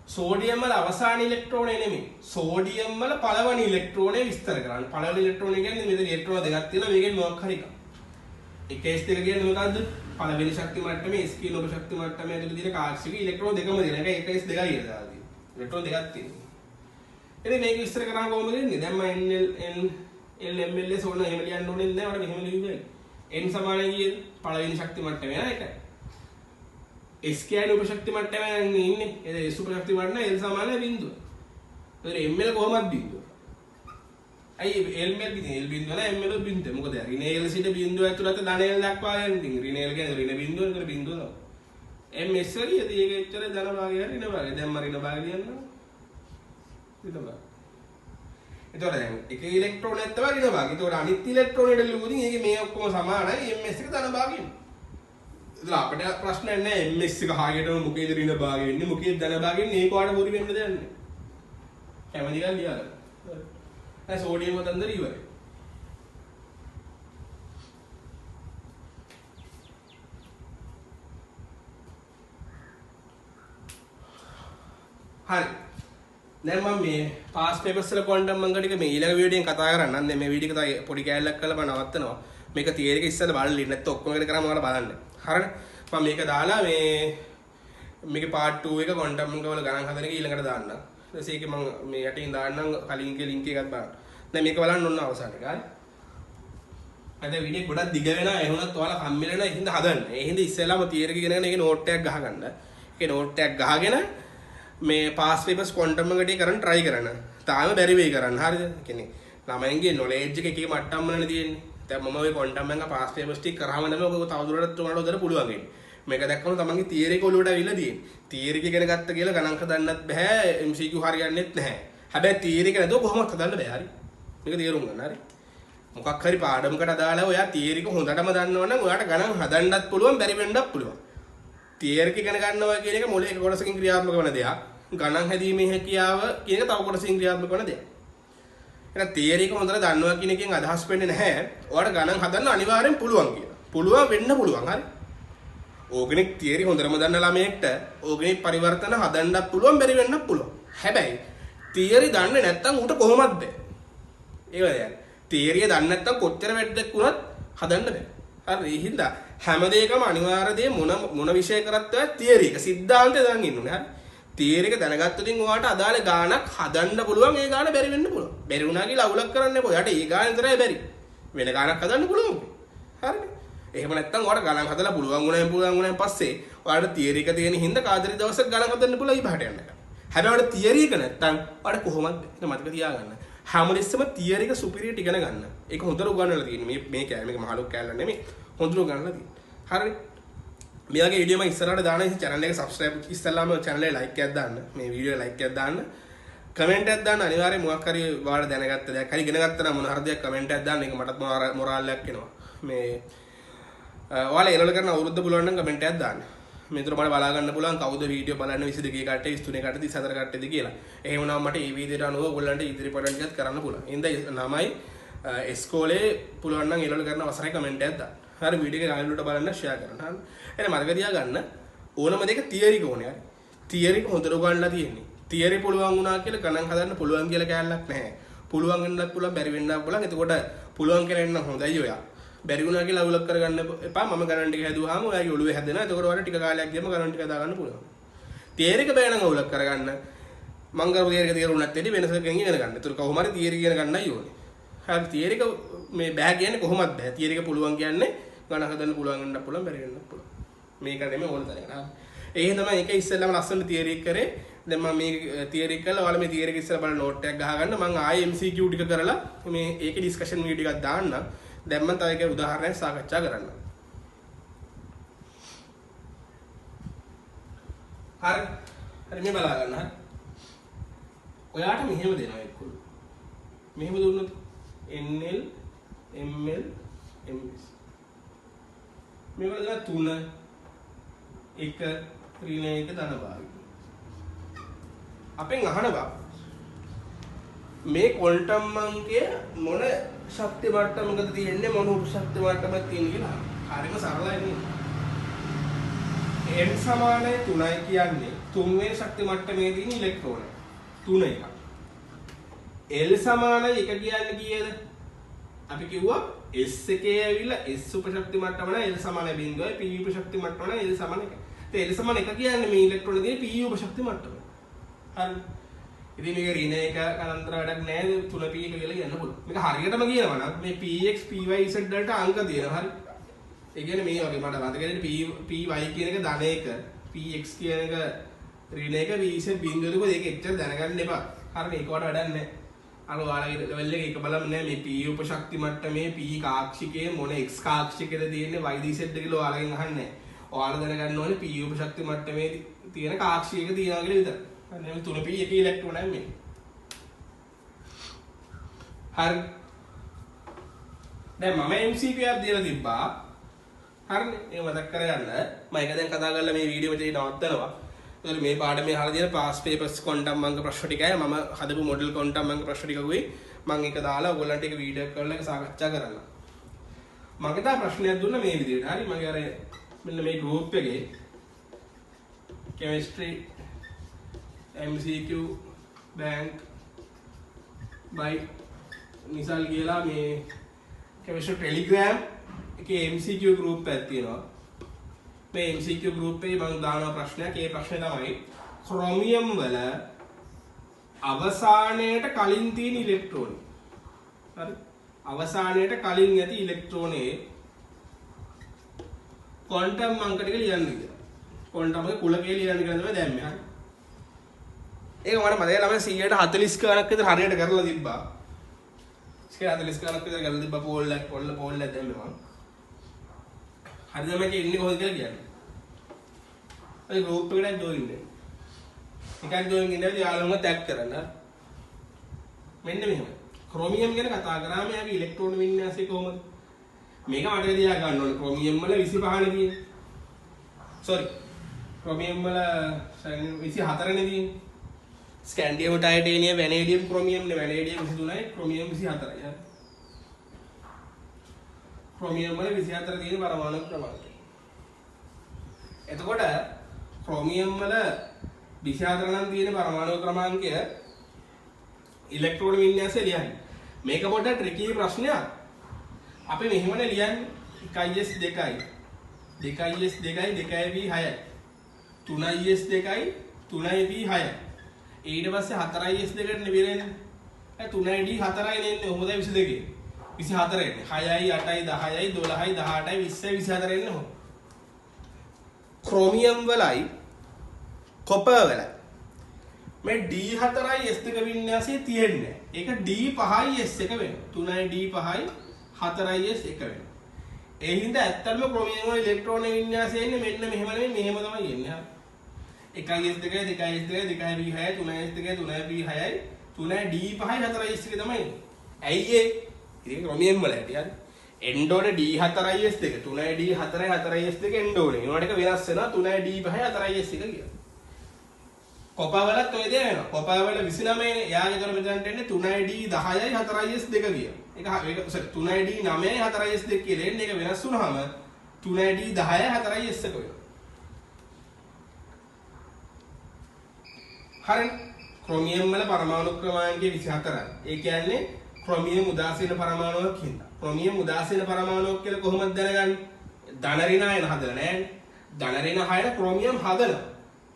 සෝඩියම් වල අවසාන ඉලෙක්ට්‍රෝනේ නෙමෙයි. සෝඩියම් වල පළවෙනි ඉලෙක්ට්‍රෝනේ විස්තර කරන්න. පළවෙනි ඉලෙක්ට්‍රෝනේ කියන්නේ මෙතන ඉලෙක්ට්‍රෝන දෙකක් තියෙනවා. මේකෙන් මොකක් හරි එකක්. එක S දෙක කියන්නේ මොකද්ද? පළවෙනි ශක්ති මට්ටමේ S කියන උප ශක්ති මට්ටමේ ඇතුළේ තියෙන කාර්සික ඉලෙක්ට්‍රෝන දෙකම තියෙනවා. ඒක එක S දෙකයි කියලා දාලා තියෙනවා. ඉලෙක්ට්‍රෝන දෙකක් තියෙනවා. ඉතින් මේක විස්තර කරාම කොහොමද වෙන්නේ? දැන් මම N ml සෝන එහෙම ලියන්න ඕනේ නැහැ. මට මෙහෙම ලියුවේ. N සමානයි කියන්නේ පළවෙනි ශක්ති මට්ටමේ නේද? ඒකයි. S කියන්නේ උපශක්ති මට්ටමේ ඉන්නේ. ඒ S උපශක්ති මට්ටම L සමානයි බිඳුව. ඒතර ml කොහොමද බිඳුව? අයි L ml බිඳුව L බිඳුව නෑ ml බිඳුව. මොකද ඍණ L සිට බිඳුව ඇතුළත ධන L දක්වා යන්නේ. ඍණ L කියන්නේ ඍණ බිඳුව ඒතර බිඳුව තමයි. ms වලියදී ඒක එච්චර ධන භාගය ඍණ භාගය. දැන් මම ඍණ භාගය ලියන්න. ඍණ භාගය. ඒතර දැන් එක ඉලෙක්ට්‍රෝනයක් තමයි ඍණ භාගය. ඒතර අනිත් ඉලෙක්ට්‍රෝනෙට ලියුවොත් ඒකේ මේ ඔක්කොම සමානයි ms එක ධන භාගයෙන්. ඉතින් අපිට ප්‍රශ්නයක් නැහැ ms එක හරියටම මොකේද ඍණ භාගය වෙන්නේ මොකේද ධන භාගය වෙන්නේ ඒක ඔයාලට පොරි වෙන්න දෙයක් නැහැ. කැමති ගල් ලියලා. දැන් සෝඩියම් වතන්දර ඉවරයි. හරි. දැන් මම මේ පාස් පේපර්ස් වල ක්වොන්ටම් අංක ටික මේ ඊළඟ වීඩියෝෙන් කතා කරන්නම්. දැන් මේ වීඩියෝ එක තව පොඩි කෑල්ලක් කරලා මම නවත්තනවා. මේක තියරි එක ඉස්සෙල්ලා බලන්න ඉන්න නැත්නම් ඔක්කොම එකට කරාම ඔයාලා බලන්න. හරිනේ. මම මේක දාලා මේකේ part 2 එක ක්වොන්ටම් අංක වල ගණන් හදන එක ඊළඟට දාන්නම්. ඊට පස්සේ ඒකේ මම මේ යටින් දාන්නම් කලින් එකේ link එකක් බලන්න. දැන් මේක බලන්න ඕන අවසාන එක. හරි. අද වීඩියෝ ගොඩක් දිග වෙනවා. ඒ වුණත් ඔයාලා කම්මැලි වෙනවා. ඒ හින්දා හදන්න. ඒ හින්දා ඉස්සෙල්ලාම තියරි එක ඉගෙනගෙන ඒකේ නෝට් එකක් ගහගන්න. ඒකේ නෝට් එකක් ගහගෙන මේ පාස් පේපර්ස් ක්වොන්ටම් අංක ටික කරන් try කරන්න. තාම බැරි වෙයි කරන්න. හරිද? කියන්නේ ළමයින්ගේ knowledge එක එකේ මට්ටම් වලනේ තියෙන්නේ. දැන් මම ඔය ක්වොන්ටම් අංක පාස් පේපර්ස් ටික කරාම තමයි ඔක තවදුරටත් උනාට උදේට පුළුවන් වෙන්නේ. මේක දැක්කම තමන්ගේ තියරි එක ඔලුවට අවිල්ලා තියෙන්නේ. තියරි එක ඉගෙන ගත්ත කියලා ගණන් හදන්නත් බෑ. MCQ හරියන්නේත් නැහැ. හැබැයි තියරි එක නැතුව කොහොමවත් හදන්න බෑ. හරි. මේක තේරුම් ගන්න. හරි. මොකක් හරි පාඩමකට අදාළව ඔයා තියරි එක හොඳටම දන්නවනම් ඔයාට ගණන් හදන්නත් පුළුවන් බැරි වෙන්නත් පුළුවන්. තියරි එක ඉගෙන ගන්නවා කියන එක මොලේ එක කොටසකින් ක්‍රියාත්මක වෙන දෙයක්. ගණන් හැදීමේ හැකියාව කියන එක තව කොටසකින් ක්‍රියාත්මක වෙන දෙයක්. එහෙනම් තියරි එක හොඳට දන්නවා කියන එකෙන් අදහස් වෙන්නේ නැහැ. ඔයාට ගණන් හදන්න අනිවාර්යෙන් පුළුවන් කියලා. පුළුවන් වෙන්න පුළුවන්. හරි. ඕගනික් තියරි හොඳටම දන්න ළමයෙක්ට ඕගනික් පරිවර්තන හදන්නත් පුළුවන් බැරි වෙන්නත් පුළුවන්. හැබැයි තියරි දන්නේ නැත්නම් ඌට කොහොමද බෑ. ඒක දැන් තියරිය දන්නේ නැත්නම් කොච්චර වැඩක් වුණත් හදන්න බෑ. හරි. ඒ හින්දා හැම දෙයකම අනිවාර්ය දේ මොන විෂය කරත් ඔය තියරි එක සිද්ධාන්තය දාන් ඉන්න ඕනේ. හරි. තියරි එක දැනගත්තොතින් ඔයාට අදාළ ගාණක් හදන්න පුළුවන්. ඒ ගාණ බැරි වෙන්න පුළුවන්. බැරි වුණා කියලා අවුලක් කරන්න එපා. ඔයාට ඒ ගාණ විතරයි බැරි. වෙන ගාණක් හදන්න පුළුවන්. හරිනේ. එහෙම නැත්නම් ඔයාලට ගණන් හදලා පුළුවන් වුණාන් පස්සේ ඔයාලට තියරි එක තියෙන හින්දා කාදරි දවසක් ගණන් හදන්න පුළුවන් ඉබහට යන්න. හැබැයි ඔයාලට තියරි එක නැත්නම් ඔයාලට කොහොමද මතක තියාගන්න. හැමදෙස්සම තියරි එක සුපිරියට ඉගෙන ගන්න. ඒක හොඳට උගන්වලා තියෙන්නේ. මේක මහලොක් කැලලා නෙමෙයි. හොඳට උගන්වලා තියෙන්නේ. හරිනේ. මේ වගේ වීඩියෝ මම ඉස්සරහට දාන ඉතින් channel එක subscribe ඉස්සෙල්ලාම channel එක like එකක් දාන්න. මේ වීඩියෝ like එකක් දාන්න. comment එකක් දාන්න අනිවාර්යයෙන් මොකක් හරි ඔයාලා දැනගත්ත දෙයක් හරි ඉගෙන ගත්තා නම් මොන හරි දෙයක් comment එකක් දාන්න. ඒක මටත් මොරාල් එකක් එනවා. මේ ඔයාලා එනවල කරන අවුරුද්ද පුළුවන් නම් comment එකක් දාන්න. මෙතන මට බලා ගන්න පුළුවන් කවුද වීඩියෝ බලන්න 22 කට්ටිය 23 කට්ටිය 34 කට්ටියද කියලා. එහෙම නම් මට මේ විදිහට අනුව ඔයගොල්ලන්ට ඉදිරිපත් ටිකක් කරන්න පුළුවන්. එහෙනම් නමයි ඉස්කෝලේ පුළුවන් නම් එළවලු කරන අවසරයි කමෙන්ට් එකක් දාන්න. හරි වීඩියෝ එක ගානට බලන්න ෂෙයා කරන්න. හරි. එහෙනම් මතක තියාගන්න ඕනම දෙයක තියරි ඕනේ. හරි. තියරි හොඳට උගන්ලා තියෙන්නේ. තියරි පුළුවන් වුණා කියලා ගණන් හදන්න පුළුවන් කියලා කෑල්ලක් නැහැ. පුළුවන් වෙන්නත් පුළුවන් බැරි වෙන්නත් පුළුවන්. එතකොට පුළුවන් කියලා එන්න හොඳයි ඔයා. බැරි වුණා කියලා අවුලක් කරගන්න එපා. මම ගණන් ටික හැදුවාම ඔයාගේ ඔළුවේ හැදෙනවා. එතකොට ඔයාලට ටික කාලයක් ගියම ගණන් ටික දාගන්න පුළුවන්. තියරි එක බෑ නම් අවුලක් කරගන්න. මං කරපු තියරි එක තේරුම් නැත්නම් වෙනසකින් ඉගෙන ගන්න. ඒතර කොහොම හරි තියරි ඉගෙන ගන්නයි ඕනේ. හරි තියරි එක මේ බෑ කියන්නේ කොහොමද බෑ. තියරි එක පුළුවන් කියන්නේ ගණන් හදන්න පුළුවන් වෙන්නත් පුළුවන් බැරි වෙන්නත් පුළුවන්. මේකට නෙමෙයි ඕන තරකට. ඒ තමයි ඒක ඉස්සෙල්ලාම ලස්සන තියරි එක කරේ. දැන් මම මේ තියරි එක කරලා ඔයාලා මේ තියරි එක ඉස්සෙල්ලා බලලා නෝට් එකක් ගහගන්න. මම ආයේ MCQ ටික කරලා මේ ඒකේ ඩිස්කෂන් වීඩියෝ එකක් දාන්න. දැන් මම තව එක උදාහරණයක් සාකච්ඡා කරන්න. හරි. හරි මේ බලා ගන්න. හරි. ඔයාට මෙහෙම දෙනවා එක්කලු. මෙහෙම දුන්නොත් NL ML MS. මේවල ගන්න 3 1 ඍණ 1 ධන භාගය. අපෙන් අහනවා මේ ක්වොන්ටම් අංකය මොන ශක්ති මට්ටමකද තියෙන්නේ මොන උප ශක්ති මට්ටමක තියෙන්නේ කියලා. හරිම සරලයි නේ. n සමානයි 3යි කියන්නේ තුන්වෙනි ශක්ති මට්ටමේ තියෙන ඉලෙක්ට්‍රෝන 3 එකක්. l සමානයි 1 කියන්නේ කීයද? අපි කිව්වා s එකේ ඇවිල්ලා s උප ශක්ති මට්ටම නම් l සමානයි 0යි p උප ශක්ති මට්ටම නම් l සමාන 1යි. ඒ l සමාන 1 කියන්නේ මේ ඉලෙක්ට්‍රෝන තියෙන p උප ශක්ති මට්ටම. හරි. ඉතින් මේක ඍණ එක කලන්තර වැඩක් නැහැ 3p එක කියලා කියන්න පුළුවන්. මේක හරියටම කියනවා නම් මේ px py z වලට අංක තියෙනවා. හරි. ඒ කියන්නේ මේ වගේ මට මතකයි py කියන එක ධන එක px කියන එක ඍණ එක vz බිඳුවක දෙක එච්චර දැනගන්න එපා. හරිනේ ඒක වට වැඩක් නැහැ. අර ඔයාලගේ ලෙවල් එක බලන්න නෑ මේ p උප ශක්ති මට්ටමේ p කාක්ෂිකයේ මොන x කාක්ෂිකයේද තියෙන්නේ y z කියලා ඔයාලගෙන් අහන්නේ නැහැ. ඔයාලා දැනගන්න ඕනේ p උප ශක්ති මට්ටමේ තියෙන කාක්ෂිකයක තියනවා කියලා විතරයි. හරි 3p එකේ ඉලෙක්ට්‍රෝනයි මේ. හරි. දැන් මම MCQ එකක් දීලා තිබ්බා. හරිනේ. ඒක මතක් කරගන්න. මම ඒක දැන් කතා කරලා මේ වීඩියෝ එකේ නවත්තනවා. ඒතර මේ පාඩමේ අහලා තියෙන පාස් පේපර්ස් ක්වොන්ටම් අංක ප්‍රශ්න ටිකයි මම හදපු මොඩල් ක්වොන්ටම් අංක ප්‍රශ්න ටිකකුයි මම ඒක දාලා ඔයගොල්ලන්ට ඒක වීඩියෝ එක කරලා ඒක සාකච්ඡා කරන්න. මගේ තා ප්‍රශ්නයක් දුන්නා මේ විදිහට. හරි මගේ අර මෙන්න මේ ගෲප් එකේ chemistry MCQ bank by Nisal කියලා මේ chemistry telegram එකේ MCQ group එකක් තියෙනවා. මේ MCQ group එකේ මම දාන ප්‍රශ්නයක්. ඒ ප්‍රශ්නේ තමයි ක්‍රොමියම් වල අවසානයේට කලින් තියෙන ඉලෙක්ට්‍රෝන. හරි. අවසානයේට කලින් ඇති ඉලෙක්ට්‍රෝනේ ක්වොන්ටම් අංක ටික ලියන්න කියලා. ක්වොන්ටම් එකේ කුලකේ ලියන්න කියලා තමයි දැම්මේ. හරි. ඒක මට මතකයි ළමයි 140 ගණක් විතර හරියට කරලා තිබ්බා. 140 ගණක් විතර කරලා තිබ්බා පෝල් එකක් දැම්මේ මම. හරිද මේක ඉන්නේ කොහොමද කියලා කියන්නේ. ඒ ගෲප් එකට ජොයින් වෙන්න. එකක් ජොයින් වෙන්න යාළුවන්ව ටැග් කරන්න. මෙන්න මෙහෙම. ක්‍රොමියම් ගැන කතා කරාම යාගේ ඉලෙක්ට්‍රෝන වින්‍යාසය කොහොමද? මේක මට තියා ගන්න ඕනේ. ක්‍රොමියම් වල 25 නේ තියෙන්නේ. සෝරි. ක්‍රොමියම් වල 24 නේ තියෙන්නේ. ස්කැන්ඩියම් ටයිටේනියම් වැනේඩියම් ක්‍රොමියම් නේ වැනේඩියම් 23යි ක්‍රොමියම් 24යි. ක්‍රොමියම් වල 24 තියෙන පරමාණු ක්‍රමාංකය. එතකොට ක්‍රොමියම් වල 24 නම් තියෙන පරමාණු ක්‍රමාංකය ඉලෙක්ට්‍රෝන වින්‍යාසය ලියන්නේ. මේක පොඩ්ඩක් ට්‍රිකි ප්‍රශ්නයක්. අපි මෙහෙමනේ ලියන්නේ 1s 2යි 2s 2යි 2v 6යි 3s 2යි 3v 6යි ඊට පස්සේ 4s 2කට නෙවෙන්නේ 3d 4යි නෙන්නේ කොහොමද 22 24 එන්නේ 6යි 8යි 10යි 12යි 18යි 20යි 24 එන්නේ කොහොමද ක්‍රොමියම් වලයි කොපර් වලයි මේ D4යි S2 වින්‍යාසය තියෙන්නේ. ඒක D5යි S1 වෙනවා. 3යි D5යි 4යි S1 වෙනවා. ඒ හින්දා ඇත්තටම ක්‍රොමියම් වල ඉලෙක්ට්‍රෝන වින්‍යාසය එන්නේ මෙන්න මෙහෙම නෙමෙයි මෙහෙම තමයි එන්නේ. හරි. 1යි S2 2යි 2යි S2 2යි B6යි 3යි S2 3යි B6යි 3යි D5යි 4යි S1 තමයි. ඇයි ඒ? ඉතින් ක්‍රොමියම් වල ඇටි හරි. එන්න ඕනේ D4is 2 3යි D4යි 4is 2 එන්න ඕනේ. ඒවට එක වෙනස් වෙනවා 3යි D5යි 4is 1 කියලා. කොපාවලත් ඔය දේ වෙනවා. කොපාවල 29නේ. යාගේ දොර මෙතනට එන්නේ 3යි D10යි 4is 2 කියලා. ඒක sorry 3යි D9යි 4is 2 කියලා එන්නේ. ඒක වෙනස් වුනහම 3යි D10යි 4is 1 වෙනවා. හරිනේ. ක්‍රොමියම් වල පරමාණු ක්‍රමාංකය 24යි. ඒ කියන්නේ ක්‍රොමියම් උදාසීන පරමාණුවක් හින්දා. ක්‍රොමියම් උදාසීන පරමාණුවක් කියලා කොහොමද දැනගන්නේ? ධන ඍණායන හදලා නෑනේ. ධන ඍණ හයන ක්‍රොමියම් හදලා.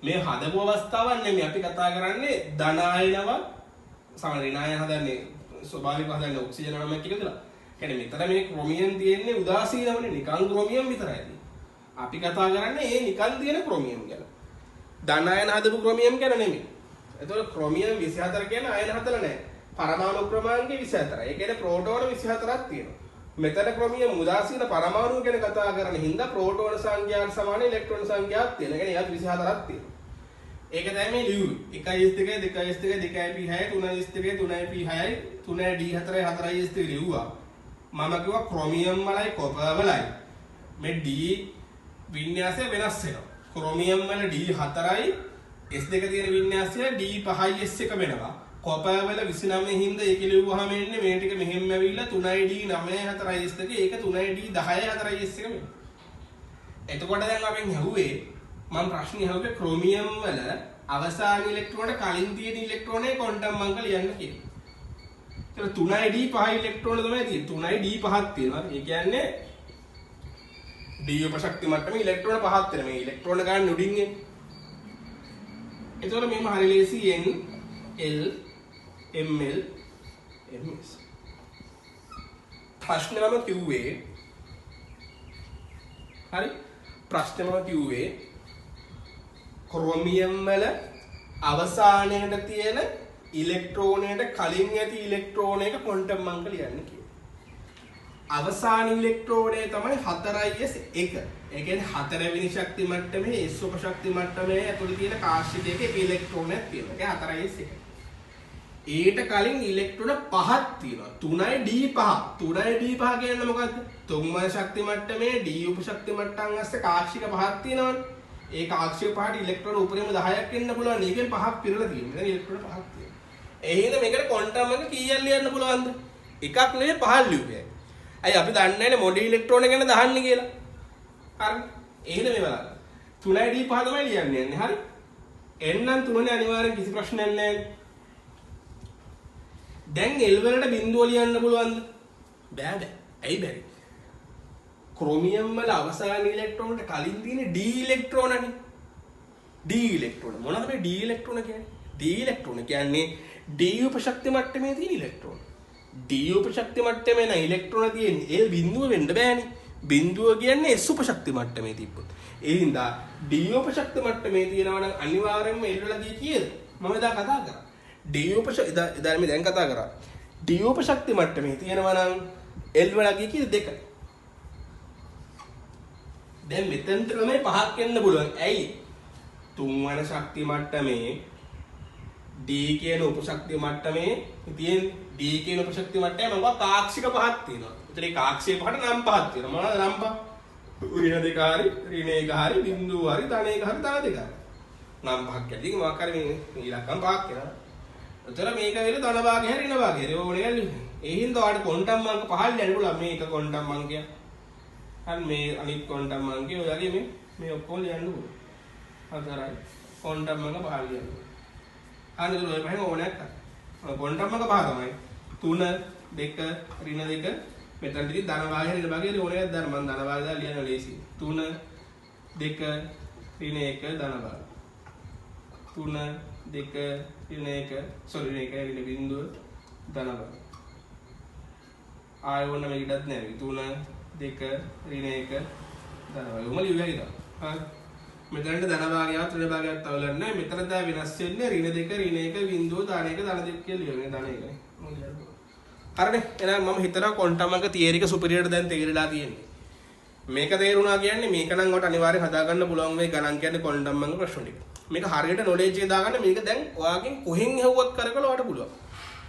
මේ හදපු අවස්ථාවක් නෙමෙයි අපි කතා කරන්නේ ධන ආයනව සම ඍණායන හදන්නේ ස්වභාවිකව හදන්නේ ඔක්සිජන් අණුවක් එක දාලා. කියන්නේ මෙතන මේ ක්‍රොමියම් තියෙන්නේ උදාසීනවනේ නිකන් ක්‍රොමියම් විතරයි. අපි කතා කරන්නේ මේ නිකන් තියෙන ක්‍රොමියම් ගැන. ධන ආයන හදපු ක්‍රොමියම් ගැන නෙමෙයි. එතකොට ක්‍රොමියම් 24 කියන්නේ ආයන හදලා නැහැ. පරමාණු ක්‍රමාංකය 24යි. ඒ කියන්නේ ප්‍රෝටෝන 24ක් තියෙනවා. මෙතන ක්‍රොමියම් උදාසීන පරමාණු ගැන කතා කරන හින්දා ප්‍රෝටෝන සංඛ්‍යාවට සමාන ඉලෙක්ට්‍රෝන සංඛ්‍යාවක් තියෙනවා. ඒ කියන්නේ ඒත් 24ක් තියෙනවා. ඒක තමයි මේ ලියුවේ 1 2 2 2 2 2 3 3 3 D4 4 4 ලියුවා. මම කිව්වා ක්‍රොමියම් වලයි කොපර් වලයි මේ D වින්‍යාසය වෙනස් වෙනවා. ක්‍රොමියම් වල D4යි S2 තියෙන වින්‍යාසය D5යි S1 වෙනවා. කොපර් වල 29 හින්දා ඒක ලියුවාම එන්නේ මේ ටික මෙහෙම ඇවිල්ලා 3යි D9යි 4යි S2 ඒක 3යි D10යි 4යි S1 වෙනවා. එතකොට දැන් අපෙන් ඇහුවේ මම ප්‍රශ්නේ අහුවේ ක්‍රොමියම් වල අවසාන ඉලෙක්ට්‍රෝනට කලින් තියෙන ඉලෙක්ට්‍රෝනේ ක්වොන්ටම් අංක ලියන්න කියලා. ඒක 3යි D5 ඉලෙක්ට්‍රෝන තමයි තියෙන්නේ. 3යි D5ක් තියෙනවා. ඒ කියන්නේ D උපශක්ති මට්ටමේ ඉලෙක්ට්‍රෝන 5ක් තියෙනවා. මේ ඉලෙක්ට්‍රෝන ගන්න උඩින් එන්නේ. ඒතකොට මේම හරි ලේසි N L ML MS. ප්‍රශ්නේ මම කිව්වේ හරි ප්‍රශ්නේ මම කිව්වේ ක්‍රොමියම් වල අවසානයේට තියෙන ඉලෙක්ට්‍රෝනයට කලින් ඇති ඉලෙක්ට්‍රෝනයක ක්වොන්ටම් අංක ලියන්න කියලා. අවසාන ඉලෙක්ට්‍රෝනය තමයි 4s1. ඒ කියන්නේ 4 වෙනි ශක්ති මට්ටමේ S උපශක්ති මට්ටමේ ඇතුළේ තියෙන කාශ්‍යකයක එක ඉලෙක්ට්‍රෝනයක් තියෙනවා. ඒක 4s1. ඊට කලින් ඉලෙක්ට්‍රෝන 5ක් තියෙනවා. 3යි D5. 3යි D5 කියන්නේ මොකද්ද? 3 වෙනි ශක්ති මට්ටමේ D උපශක්ති මට්ටම් ඇස්සේ කාශ්‍යක 5ක් තියෙනවනේ. ඒ කාක්ෂික පහට ඉලෙක්ට්‍රෝන උපරිම 10ක් එන්න පුළුවන්. ඒකෙන් 5ක් පිරලා තියෙනවා. දැන් ඉලෙක්ට්‍රෝන 5ක් තියෙනවා. ඒ හින්දා මේකට ක්වොන්ටම් එක කීයක් ලියන්න පුළුවන්ද? එකක් නෙවෙයි 5ක් ලියුවේ. අයි අපි දන්නේ නැනේ මොඩි ඉලෙක්ට්‍රෝන ගැන දහන්නේ කියලා. හරි. ඒ හින්දා මේ බලන්න. 3යි D5 තමයි ලියන්නේ යන්නේ. හරි. n නම් 3නේ අනිවාර්යෙන් කිසි ප්‍රශ්නයක් නැහැ. දැන් L වලට බිඳුව ලියන්න පුළුවන්ද? බෑ බෑ. ඇයි බැරි? ක්‍රොමියම් වල අවසාන ඉලෙක්ට්‍රෝනට කලින් තියෙන D ඉලෙක්ට්‍රෝනනේ. D ඉලෙක්ට්‍රෝන. මොනවද මේ D ඉලෙක්ට්‍රෝන කියන්නේ? D ඉලෙක්ට්‍රෝන කියන්නේ D උපශක්ති මට්ටමේ තියෙන ඉලෙක්ට්‍රෝන. D උපශක්ති මට්ටමේ නැ ඉලෙක්ට්‍රෝන තියෙන්නේ L බිඳුව වෙන්න බෑනේ. බිඳුව කියන්නේ S උපශක්ති මට්ටමේ තිබ්බොත්. ඒ හින්දා D උපශක්ති මට්ටමේ තියෙනවා නම් අනිවාර්යයෙන්ම L වල දී කීයද? මම එදා කතා කරා. D උපශක්ති එදා මේ දැන් කතා කරා. D උපශක්ති මට්ටමේ තියෙනවා නම් L වල දී කීයද 2. දැන් මෙතෙන්ට ළමයි 5ක් එන්න පුළුවන්. ඇයි? 3 වෙනි ශක්ති මට්ටමේ D කියන උපශක්ති මට්ටමේ තියෙන D කියන උපශක්ති මට්ටමේ මොකක් කාක්ෂික 5ක් තියෙනවා. ඒතර ඒ කාක්ෂික 5ට නම් 5ක් තියෙනවා. මොනවද නම් 5? ඍණ 2 හරි, ඍණ 1 හරි, බිංදුව හරි, ධන 1 හරි, ධන 2 හරි. නම් 5ක් ඇති. මොකක් හරි මේ ඉලක්කම් 5ක් එනවා. ඒතර මේක වෙල ධන භාගය හරි ඍණ භාගය. ඒක ඕනේ ගන්නේ. ඒ හින්දා ඔයාලට ක්වොන්ටම් අංක 5 ලියන්න පුළුවන්. මේක ක්වොන්ටම් අංකයක්. හරි මේ අනිත් ක්වොන්ටම් අංකය ඔයගේ මේ ඔක්කොම ලියන්න ඕනේ. හතරයි ක්වොන්ටම් අංක 5 ලියන්න. අනිත් ඔය පහෙන් ඕනේ නැත්තම්. ක්වොන්ටම් අංක 5 තමයි. 3 2 ඍණ 2 මෙතන ඉතින් ධන භාගය ඍණ භාගය ඕනේ නැද්ද? මම ධන භාගය දාලා ලියන්න ලේසි. 3 2 ඍණ 1 ධන භාගය. 3 2 ඍණ 1 sorry ඍණ 1 ඍණ බිංදුව ධන භාගය. ආයෙ ඕන මේකටත් නෑ. 3 2 ඍණ 1 ධන භාගය. ඔහොම ලියුවා ඉතින්. හරි. මෙතනට ධන භාගයවත් ඍණ භාගයවත් තවලන්නේ නැහැ. මෙතන දැන් වෙනස් වෙන්නේ ඍණ 2 ඍණ 1 බිංදුව ධන 1 ධන 2 කියලා ලියන්නේ ධන 1නේ. හරිනේ. එහෙනම් මම හිතනවා ක්වොන්ටම් අංක තියරි එක සුපිරියර්ට දැන් තේරිලා තියෙන්නේ. මේක තේරුණා කියන්නේ මේක නම් ඔයාලට අනිවාර්යෙන් හදාගන්න පුළුවන් වෙයි ගණන් කියන්නේ ක්වොන්ටම් අංක ප්‍රශ්න ටික. මේක හරියට නොලෙජ් එක දාගන්න මේක දැන් ඔයාගෙන් කොහෙන් හෙව්වත් කරකලා ඔයාලට පුළුවන්.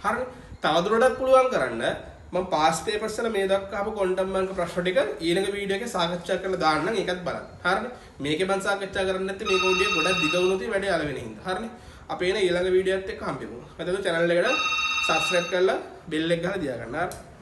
හරිනේ. තවදුරටත් පුළුවන් කරන්න මම පාස් පේපර්ස් වල මේ දක්වාපු ක්වොන්ටම් බංක ප්‍රශ්න ටික ඊළඟ වීඩියෝ එකේ සාකච්ඡා කරලා දාන්නම් ඒකත් බලන්න. හරිනේ. මේකේ මම සාකච්ඡා කරන්නේ නැත්නම් මේක වීඩියෝ ගොඩක් දිග වුණොත් වැඩේ අලවෙන හින්දා. හරිනේ. අපි එන ඊළඟ වීඩියෝ එකත් එක්ක හම්බෙමු. අද channel එකට subscribe කරලා bell එක ගහලා තියාගන්න. හරි.